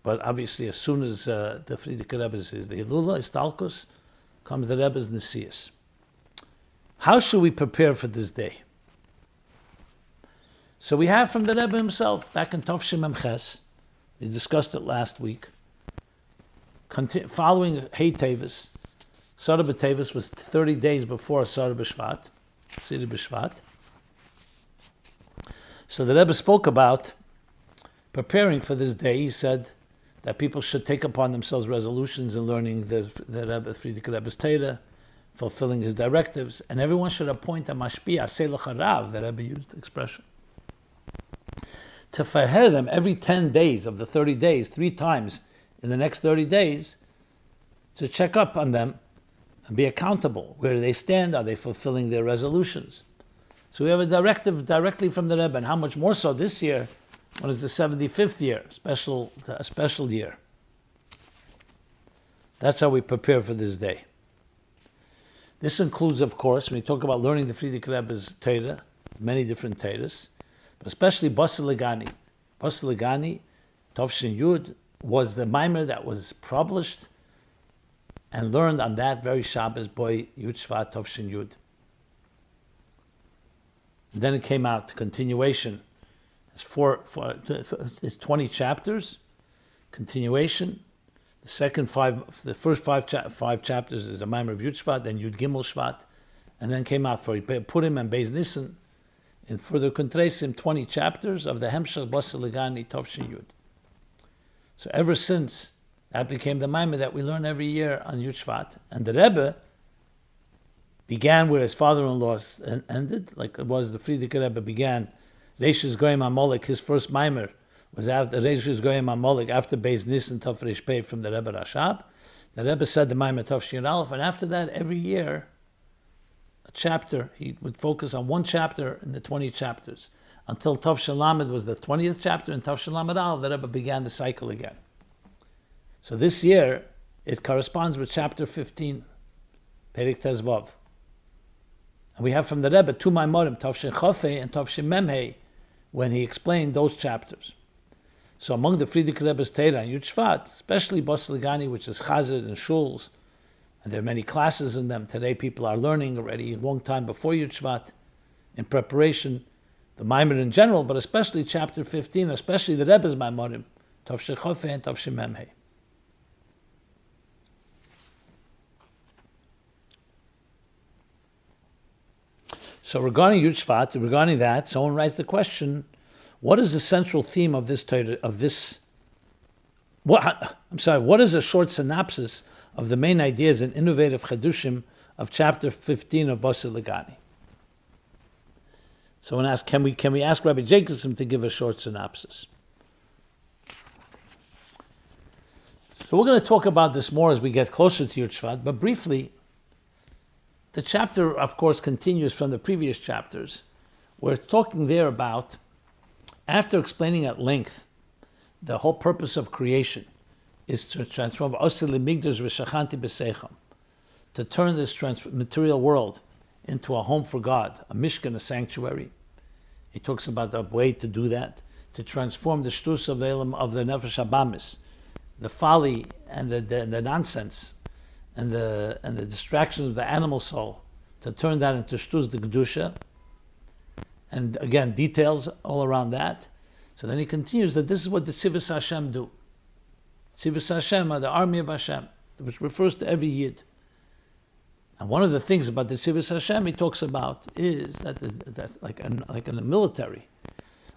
But obviously, as soon as the Frierdiker Rebbe is the Hilula, Istalkus, comes the Rebbe's Nesias. How should we prepare for this day? So we have from the Rebbe himself, back in Tov Shem Ches, we discussed it last week, following Chof Teves. Sara B'Teves was 30 days before Sara B'Shvat, Siri B'Shvat. So the Rebbe spoke about preparing for this day. He said that people should take upon themselves resolutions in learning the Rebbe, Frierdiker Rebbe's Torah, fulfilling his directives, and everyone should appoint a mashpia, selach harav, the Rebbe used the expression, to faher them every 10 days of the 30 days, 3 times in the next 30 days, to check up on them and be accountable. Where do they stand? Are they fulfilling their resolutions? So we have a directive directly from the Rebbe, and how much more so this year, when it's the 75th year, a special year. That's how we prepare for this day. This includes, of course, when we talk about learning the Frierdiker Rebbe's Torah, many different Torahs, but especially Basi L'Gani. Basi L'Gani, Tov Shin Yud, was the mimer that was published and learned on that very Shabbos, Yud Shvat Tov Shin Yud. And then it came out, continuation. It's 20 chapters, continuation. The first five chapters is a mimer of Yud Shvat, then Yud Gimel Shvat, and then came out for Purim and Beis Nissen. In further contrasim, 20 chapters of the Hemshech Basi L'Gani Tov Shin Yud. So ever since, that became the mimer that we learn every year on Yud Shvat. And the Rebbe began where his father-in-law ended, like it was the Frierdiker Rebbe began. Reishis Goyim HaMolek, his first mimer, was after Reishis Goyim HaMolek, after Beis Nissen Tov Reish Pei from the Rebbe Rashab. The Rebbe said the mimer Tov Shin Aleph, and after that, every year, a chapter, he would focus on one chapter in the 20 chapters. Until Tov Shin Lamed was the 20th chapter, and Tov Shin Lamed Aleph, the Rebbe began the cycle again. So this year, it corresponds with chapter 15, Perik Tezvav. And we have from the Rebbe 2 Maimorim, Tov Shin Chofei and Tov Shin Memhei, when he explained those chapters. So among the Frierdiker Rebbe's Torah and Yud Shvat, especially Basi L'Gani, which is Chazed and Shuls, and there are many classes in them. Today people are learning already a long time before Yud Shvat, in preparation, the Maimer in general, but especially chapter 15, especially the Rebbe's Maimorim, Tov Shin Chofei and Tov Shin Memhei. So regarding Yud Shvat, regarding that, someone writes the question, what is the central theme of this Torah, what is a short synopsis of the main ideas and innovative chiddushim of chapter 15 of Basi L'Gani. Someone asked, can we ask Rabbi Jacobson to give a short synopsis? So we're going to talk about this more as we get closer to Yud Shvat, but briefly, the chapter, of course, continues from the previous chapters, where it's talking there about, after explaining at length the whole purpose of creation is to transform to turn this material world into a home for God, a mishkan, a sanctuary. He talks about the way to do that, to transform the shtus of the nefesh habamis, the folly and the nonsense and the distraction of the animal soul, to turn that into shtus the kedusha. And again, details all around that. So then he continues that this is what the Tzivus Hashem do. Tzivus Hashem are the army of Hashem, which refers to every Yid. And one of the things about the Tzivus Hashem he talks about is that like in the military,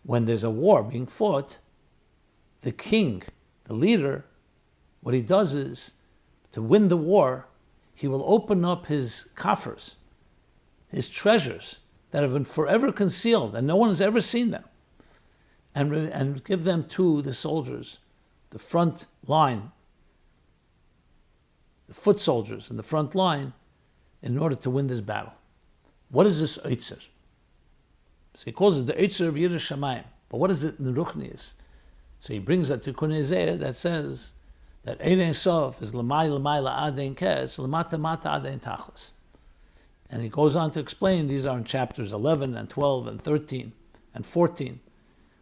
when there's a war being fought, the king, the leader, what he does is, to win the war, he will open up his coffers, his treasures that have been forever concealed and no one has ever seen them, and give them to the soldiers, the front line, the foot soldiers in the front line, in order to win this battle. What is this Eitzer? So he calls it the Eitzer of Yiras Shamayim. But what is it in the Ruchnius? So he brings that to Kunei that says that Ein Sof is L'may La'adein Kes, L'mata Mata Adein Tachlis. And he goes on to explain, these are in chapters 11 and 12 and 13 and 14.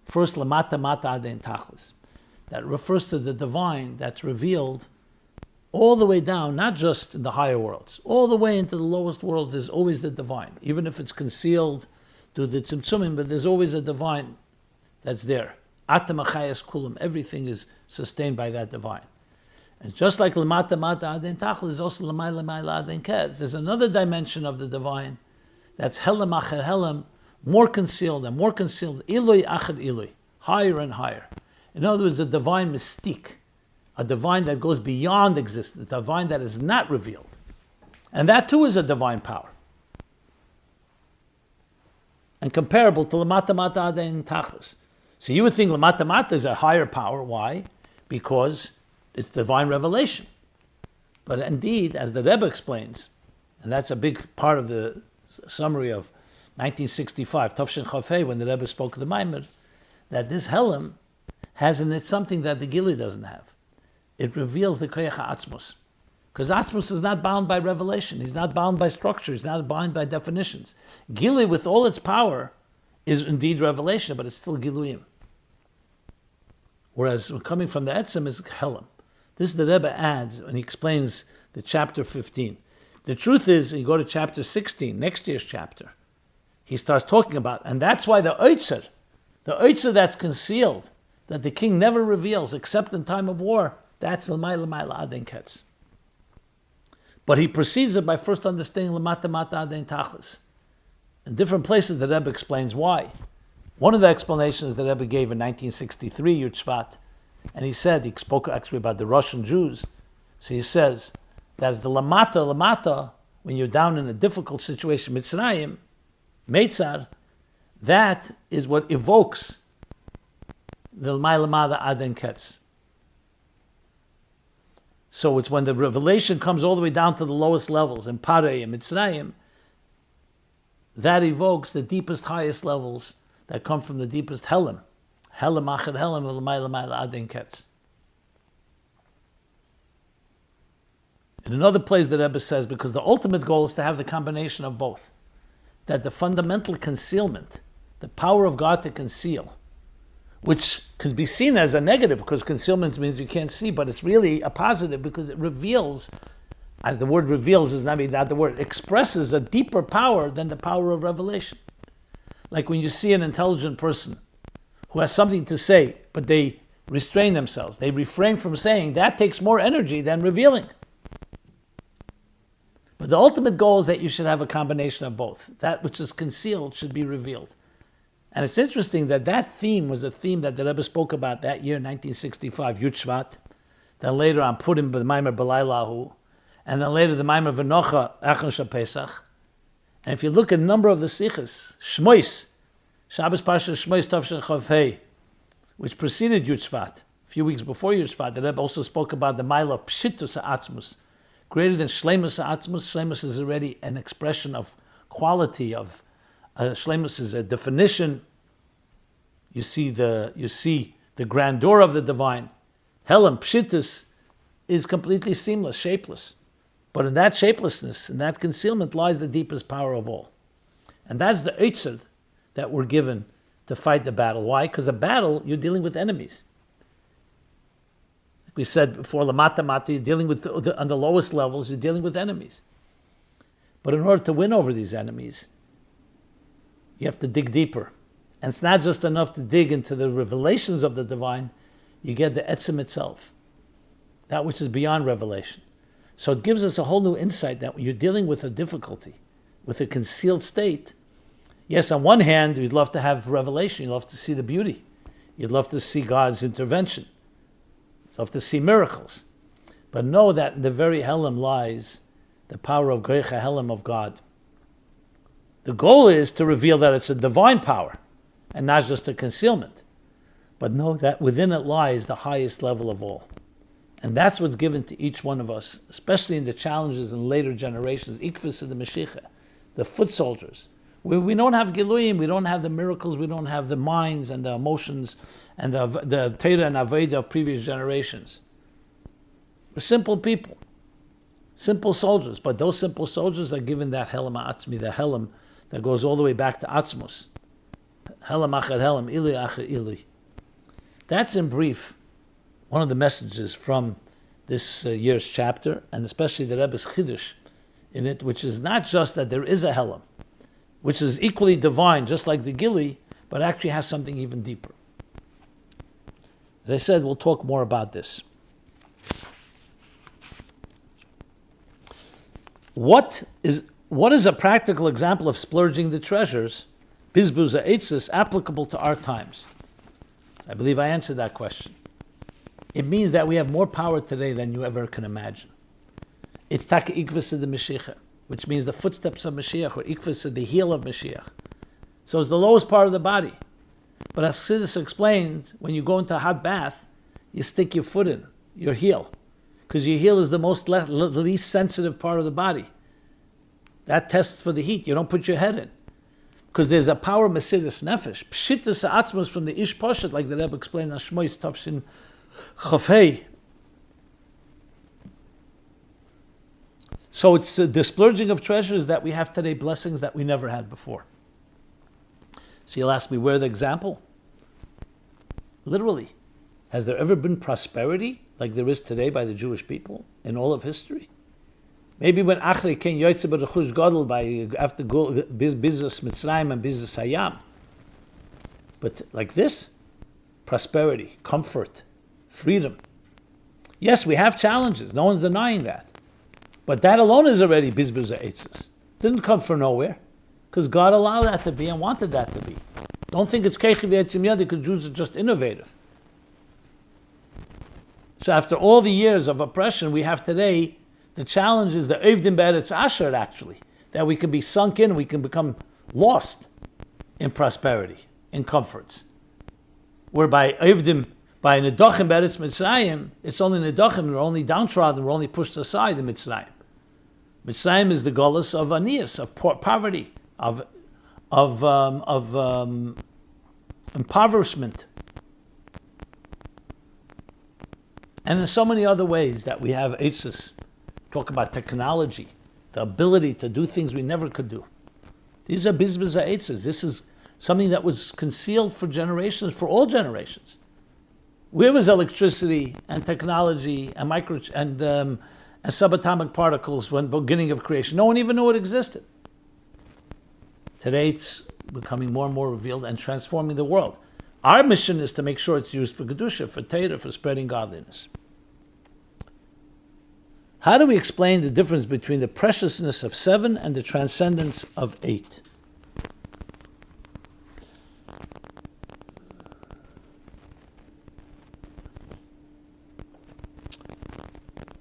First, L'mata Mata Adein Tachlis. That refers to the divine that's revealed all the way down, not just in the higher worlds, all the way into the lowest worlds is always the divine. Even if it's concealed to the tzimtzumim, but there's always a divine that's there. Atam achayas kulam, everything is sustained by that divine. And just like lemata mata aden tachlis is also lemay aden kez. There's another dimension of the divine that's helam acher helam, more concealed and more concealed, ilui acher ilui, higher and higher. In other words, a divine mystique, a divine that goes beyond existence, a divine that is not revealed. And that too is a divine power. And comparable to Lamata Mata Adein Tachlis. So you would think Lamata Mata is a higher power. Why? Because it's divine revelation. But indeed, as the Rebbe explains, and that's a big part of the summary of 1965, Tafshin Chof, when the Rebbe spoke of the Maimer, that this Helam has in it something that the Gili doesn't have. It reveals the Koyach HaAtzmos. Because Atzmos is not bound by revelation. He's not bound by structure. He's not bound by definitions. Gili, with all its power, is indeed revelation, but it's still Giluyim. Whereas coming from the Etzem is Helam. This the Rebbe adds when he explains the chapter 15. The truth is, you go to chapter 16, next year's chapter, he starts talking about, and that's why the Eitzer that's concealed, that the king never reveals except in time of war, that's l'may la'aden ketz. But he proceeds it by first understanding l'mata mata aden tachlis. In different places, the Rebbe explains why. One of the explanations the Rebbe gave in 1963, Yud Shvat, and he spoke actually about the Russian Jews. So he says that as the lamata, when you're down in a difficult situation, Mitzrayim, Meitzar, that is what evokes the l'may la'mada aden ketz. So it's when the revelation comes all the way down to the lowest levels, in Parei and Mitzrayim, that evokes the deepest, highest levels that come from the deepest Helam. Helam achad Helam l'may la'aden ketz. In another place the Rebbe says, because the ultimate goal is to have the combination of both. That the fundamental concealment, the power of God to conceal, which could be seen as a negative because concealment means you can't see, but it's really a positive because it reveals, as the word reveals is not the word, expresses a deeper power than the power of revelation. Like when you see an intelligent person who has something to say, but they restrain themselves, they refrain from saying, that takes more energy than revealing. But the ultimate goal is that you should have a combination of both. That which is concealed should be revealed. And it's interesting that theme was a theme that the Rebbe spoke about that year, 1965, Yud Shvat. Then later on, put him b'maimer b'laylahu. and then later the Maimon V'nocha Achon Pesach. And if you look at a number of the sichos, Shmois, Shabbos Parsha Shmois Tavshin Chof Teves, which preceded Yud Shvat, a few weeks before Yud Shvat, the Rebbe also spoke about the MyLife Chassidus Applied, greater than Shleimus Atzmus. Shleimus is already an expression of quality, of Shleimus is a definition. You see the grandeur of the divine. Helam Pshittus is completely seamless, shapeless. But in that shapelessness, in that concealment, lies the deepest power of all. And that's the yahrzeit that we're given to fight the battle. Why? Because a battle, you're dealing with enemies. Like we said before, lamata mata, you're dealing with, on the lowest levels, you're dealing with enemies. But in order to win over these enemies, you have to dig deeper. And it's not just enough to dig into the revelations of the divine, you get the etzem itself, that which is beyond revelation. So it gives us a whole new insight that when you're dealing with a difficulty, with a concealed state, yes, on one hand, you'd love to have revelation, you'd love to see the beauty, you'd love to see God's intervention, you'd love to see miracles. But know that in the very Helam lies the power of Goicha Helam of God. The goal is to reveal that it's a divine power and not just a concealment. But know that within it lies the highest level of all. And that's what's given to each one of us, especially in the challenges in later generations, Ikvis of the Mashiach, the foot soldiers. We don't have Giluyim, we don't have the miracles, we don't have the minds and the emotions and the Torah and Aveda of previous generations. We're simple people, simple soldiers, but those simple soldiers are given that Helam Atzmi, the Helam that goes all the way back to Atzmus. Helam Acher Helam, Ili Acher Ili. That's in brief one of the messages from this year's chapter, and especially the Rebbe's chiddush in it, which is not just that there is a Helam, which is equally divine, just like the Gili, but actually has something even deeper. As I said, we'll talk more about this. What is a practical example of splurging the treasures, bizbuz ha'etzos, applicable to our times? I believe I answered that question. It means that we have more power today than you ever can imagine. It's taka ikvus of the Mashiach, which means the footsteps of Mashiach, or ikvus of the heel of Mashiach. So it's the lowest part of the body. But as Chassidus explained, when you go into a hot bath, you stick your foot in, your heel, because your heel is the least sensitive part of the body. That tests for the heat. You don't put your head in. Because there's a power mesidus nefesh. Pshittus ha'atzmos from the ish poshet, like the Rebbe explained on Shmois Tavshin Chof Teves. So it's the splurging of treasures that we have today, blessings that we never had before. So you'll ask me, where the example? Literally, has there ever been prosperity like there is today by the Jewish people in all of history? Maybe when Achri came yahrzeit b'rechush gadol by after bizbuz Mitzrayim and bizbuz Hayam. But like this, prosperity, comfort, freedom. Yes, we have challenges. No one's denying that. But that alone is already bizbuz ha'etzos. Didn't come from nowhere, because God allowed that to be and wanted that to be. Don't think it's keichi v'etzim yadi because Jews are just innovative. So after all the years of oppression we have today, the challenge is the Evdim Be'eretz Asher, actually, that we can be sunk in, we can become lost in prosperity, in comforts. Whereby Evdim, by Nedachim Be'eretz Mitzrayim, it's only Nedachim, we're only downtrodden, we're only pushed aside in Mitzrayim. Mitzrayim is the Golus of Anias, of poverty, of impoverishment. And in so many other ways that we have ha'etzos. Talk about technology, the ability to do things we never could do. These are bizbuz ha'etzos. This is something that was concealed for generations, for all generations. Where was electricity and technology and subatomic particles when beginning of creation? No one even knew it existed. Today it's becoming more and more revealed and transforming the world. Our mission is to make sure it's used for kedusha, for Torah, for spreading godliness. How do we explain the difference between the preciousness of 7 and the transcendence of 8?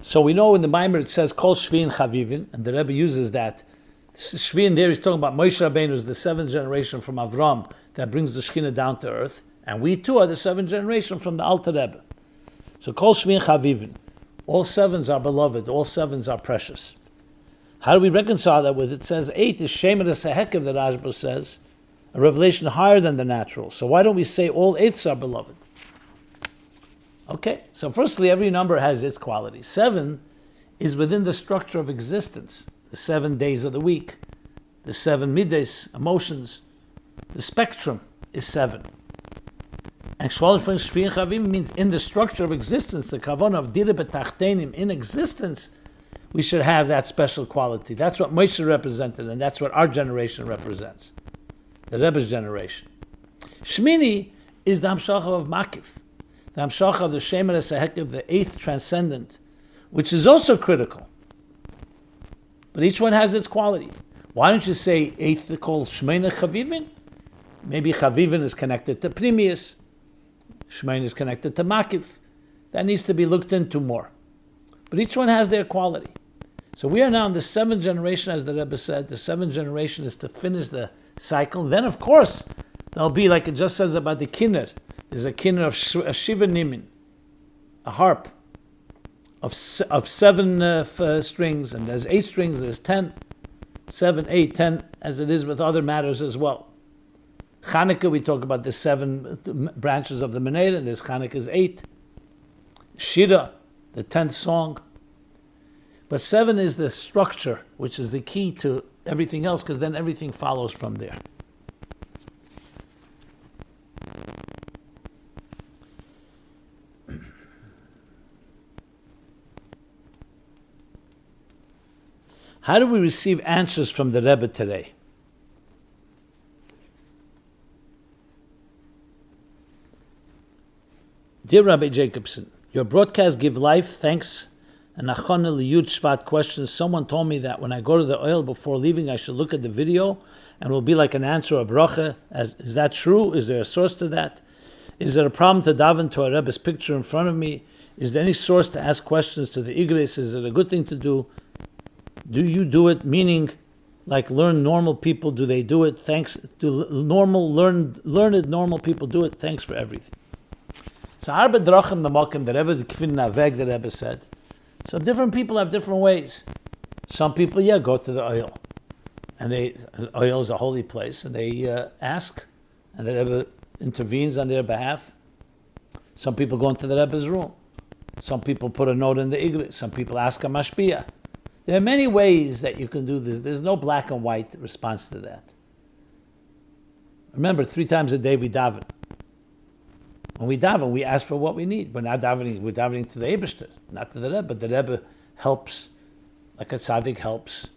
So we know in the Maimer it says Kol Shviin Chavivin, and the Rebbe uses that. Shviin there he's talking about Moshe Rabbeinu, who's the seventh generation from Avram that brings the Shekhinah down to earth, and we too are the seventh generation from the Alter Rebbe. So Kol Shviin Chavivin, all sevens are beloved, all sevens are precious. How do we reconcile that with it? Says 8 is Shemer Sehekev, the Rashba says, a revelation higher than the natural. So why don't we say all eighths are beloved? Okay, so firstly, every number has its quality. 7 is within the structure of existence, the 7 days of the week, the 7 middays, emotions. The spectrum is 7. And Shval Shviin Chavim means in the structure of existence, the kavon of Dira B'Tachtenim, in existence, we should have that special quality. That's what Moshe represented, and that's what our generation represents, the Rebbe's generation. Shmini is the Hamshacha of Makif, the Hamshacha of the Shemer Sehekev, the 8th transcendent, which is also critical. But each one has its quality. Why don't you say 8th called Shmeina Chavivin? Maybe Chavivin is connected to Primius, Shmeina is connected to Makif. That needs to be looked into more. But each one has their quality. So we are now in the 7th generation, as the Rebbe said. The 7th generation is to finish the cycle. Then, of course, there'll be, like it just says about the kinner. There's a kinner of Shiva Nimin, a harp of 7 strings, and there's 8 strings, there's 10, 7, 8, 10, as it is with other matters as well. Chanukah, we talk about the 7 branches of the Menorah, and there's Chanukah's 8. Shira, the 10th song. But 7 is the structure, which is the key to everything else, because then everything follows from there. How do we receive answers from the Rebbe today? Dear Rabbi Jacobson, your broadcasts give life, thanks, and achana liyud shvat questions. Someone told me that when I go to the oil before leaving, I should look at the video and it will be like an answer, a bracha. Is that true? Is there a source to that? Is there a problem to daven to a Rebbe's picture in front of me? Is there any source to ask questions to the igres? Is it a good thing to do? Do you do it? Meaning, like learn normal people, do they do it? Thanks. Do learned normal people do it? Thanks for everything. So Arba Drachim Namakim, the Rebbe, the Kfin Naveg, the Rebbe said. So different people have different ways. Some people, go to the oil. And oil is a holy place, and they ask, and the Rebbe intervenes on their behalf. Some people go into the Rebbe's room. Some people put a note in the igris. Some people ask a mashpia. There are many ways that you can do this. There's no black and white response to that. Remember, 3 times a day we daven. When we daven, we ask for what we need. We're not davening, we're davening to the Eibishter, not to the Rebbe. The Rebbe helps, like a tzaddik helps,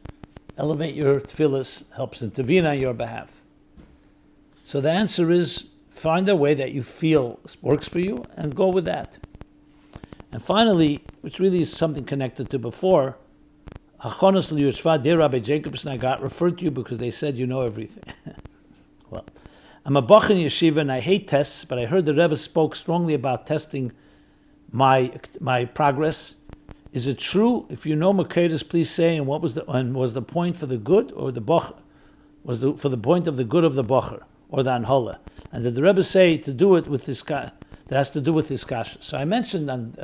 elevate your tefillas, helps intervene on your behalf. So the answer is, find a way that you feel works for you and go with that. And finally, which really is something connected to before, Hachonos L'Yushva, dear Rabbi Jacobson, I got referred to you because they said you know everything. Well, I'm a bach in yeshiva and I hate tests, but I heard the Rebbe spoke strongly about testing my progress. Is it true? If you know Makedus, please say. And was the point for the good or the bach? For the point of the good of the bacher or the anhola? And did the Rebbe say to do it with this that has to do with this kasha? So I mentioned on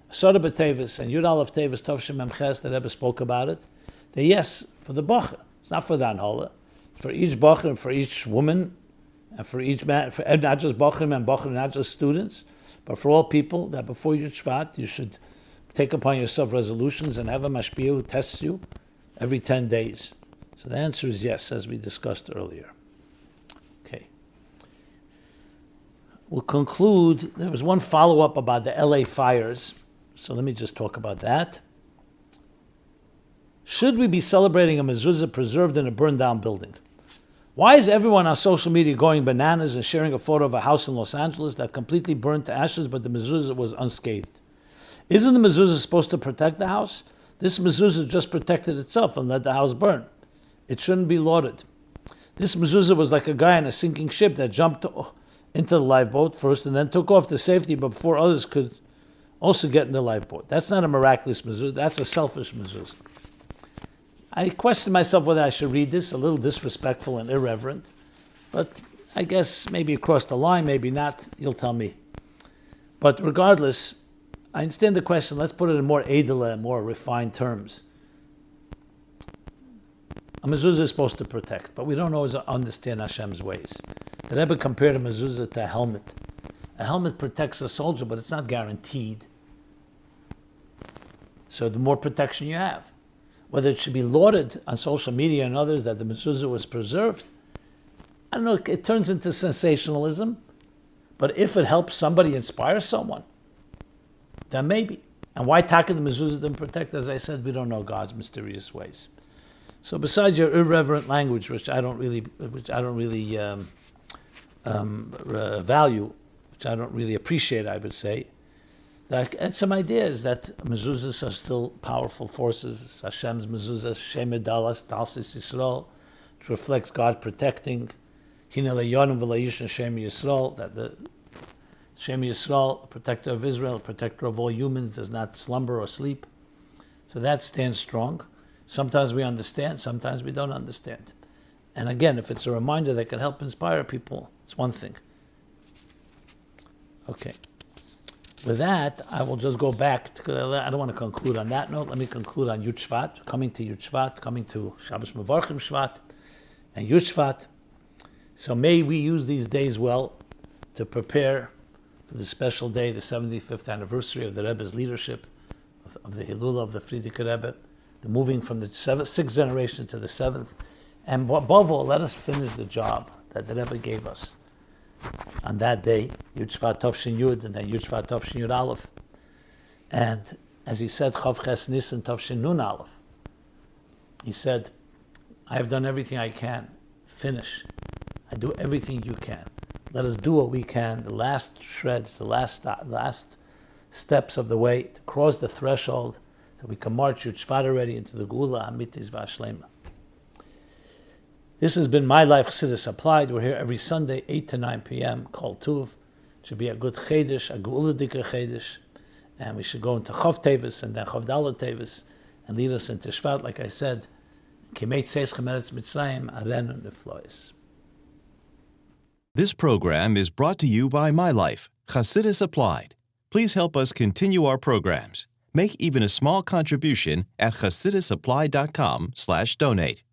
Chof Teves and Yud Aleph Teves Tovshim Memches, the Rebbe spoke about it. That yes, for the bacher, it's not for the anhola. For each bacher and for each woman, and for each man, for not just bachrim and bachrim, not just students, but for all people, that before Yud Shvat, you should take upon yourself resolutions and have a mashpia who tests you every 10 days. So the answer is yes, as we discussed earlier. Okay. We'll conclude. There was one follow-up about the LA fires, so let me just talk about that. Should we be celebrating a mezuzah preserved in a burned-down building? Why is everyone on social media going bananas and sharing a photo of a house in Los Angeles that completely burned to ashes, but the mezuzah was unscathed? Isn't the mezuzah supposed to protect the house? This mezuzah just protected itself and let the house burn. It shouldn't be lauded. This mezuzah was like a guy in a sinking ship that jumped into the lifeboat first and then took off to safety, but before Also getting the lifeboat. That's not a miraculous mezuzah, that's a selfish mezuzah. I questioned myself whether I should read this, a little disrespectful and irreverent, but I guess maybe across the line, maybe not, you'll tell me. But regardless, I understand the question, let's put it in more edele and more refined terms. A mezuzah is supposed to protect, but we don't always understand Hashem's ways. The Rebbe compared a mezuzah to a helmet. A helmet protects a soldier, but it's not guaranteed. So the more protection you have. Whether it should be lauded on social media and others that the mezuzah was preserved, I don't know, it turns into sensationalism. But if it helps somebody inspire someone, then maybe. And why taka the mezuzah didn't protect? As I said, we don't know God's mysterious ways. So besides your irreverent language, which I don't really value, which I don't really appreciate, I would say, and some ideas that mezuzahs are still powerful forces. Hashem's mezuzah, Shemed Dalas, Dalsis Yisrael, which reflects God protecting. Hine le'yonim v'le'yishna Shem Yisrael, that the Shem Yisrael, the protector of Israel, the protector of all humans, does not slumber or sleep. So that stands strong. Sometimes we understand, sometimes we don't understand. And again, if it's a reminder that can help inspire people, it's one thing. Okay. With that, I will just go back, because I don't want to conclude on that note. Let me conclude on Yud Shvat, coming to Yud Shvat, coming to Shabbos Mevarchim Shvat, and Yud Shvat. So may we use these days well to prepare for the special day, the 75th anniversary of the Rebbe's leadership, of the Hilula of the Frierdiker Rebbe, the moving from the sixth generation to the seventh. And above all, let us finish the job that the Rebbe gave us on that day, Yud Shvat Tovshin Yud, and then Yud Shvat Tovshin Yud Aleph. And as he said, Chof Ches Nisan Tovshin Nun Aleph, he said, I have done everything I can. Finish. I do everything you can. Let us do what we can, the last shreds, the last steps of the way, to cross the threshold, so we can march Yud Shvat already into the Geula Amitis V'Ashlema. This has been MyLife Chassidus Applied. We're here every Sunday, 8 to 9 p.m., Kol Tuv. It should be a good chiddush, a geuladiker chiddush. And we should go into Chof Teves and then Chof Teves and lead us into Shvat, like I said, Kimeit Seis Chemeretz Mitzrayim, Arenu Neflois. This program is brought to you by MyLife Chassidus Applied. Please help us continue our programs. Make even a small contribution at chassidusapply.com/donate.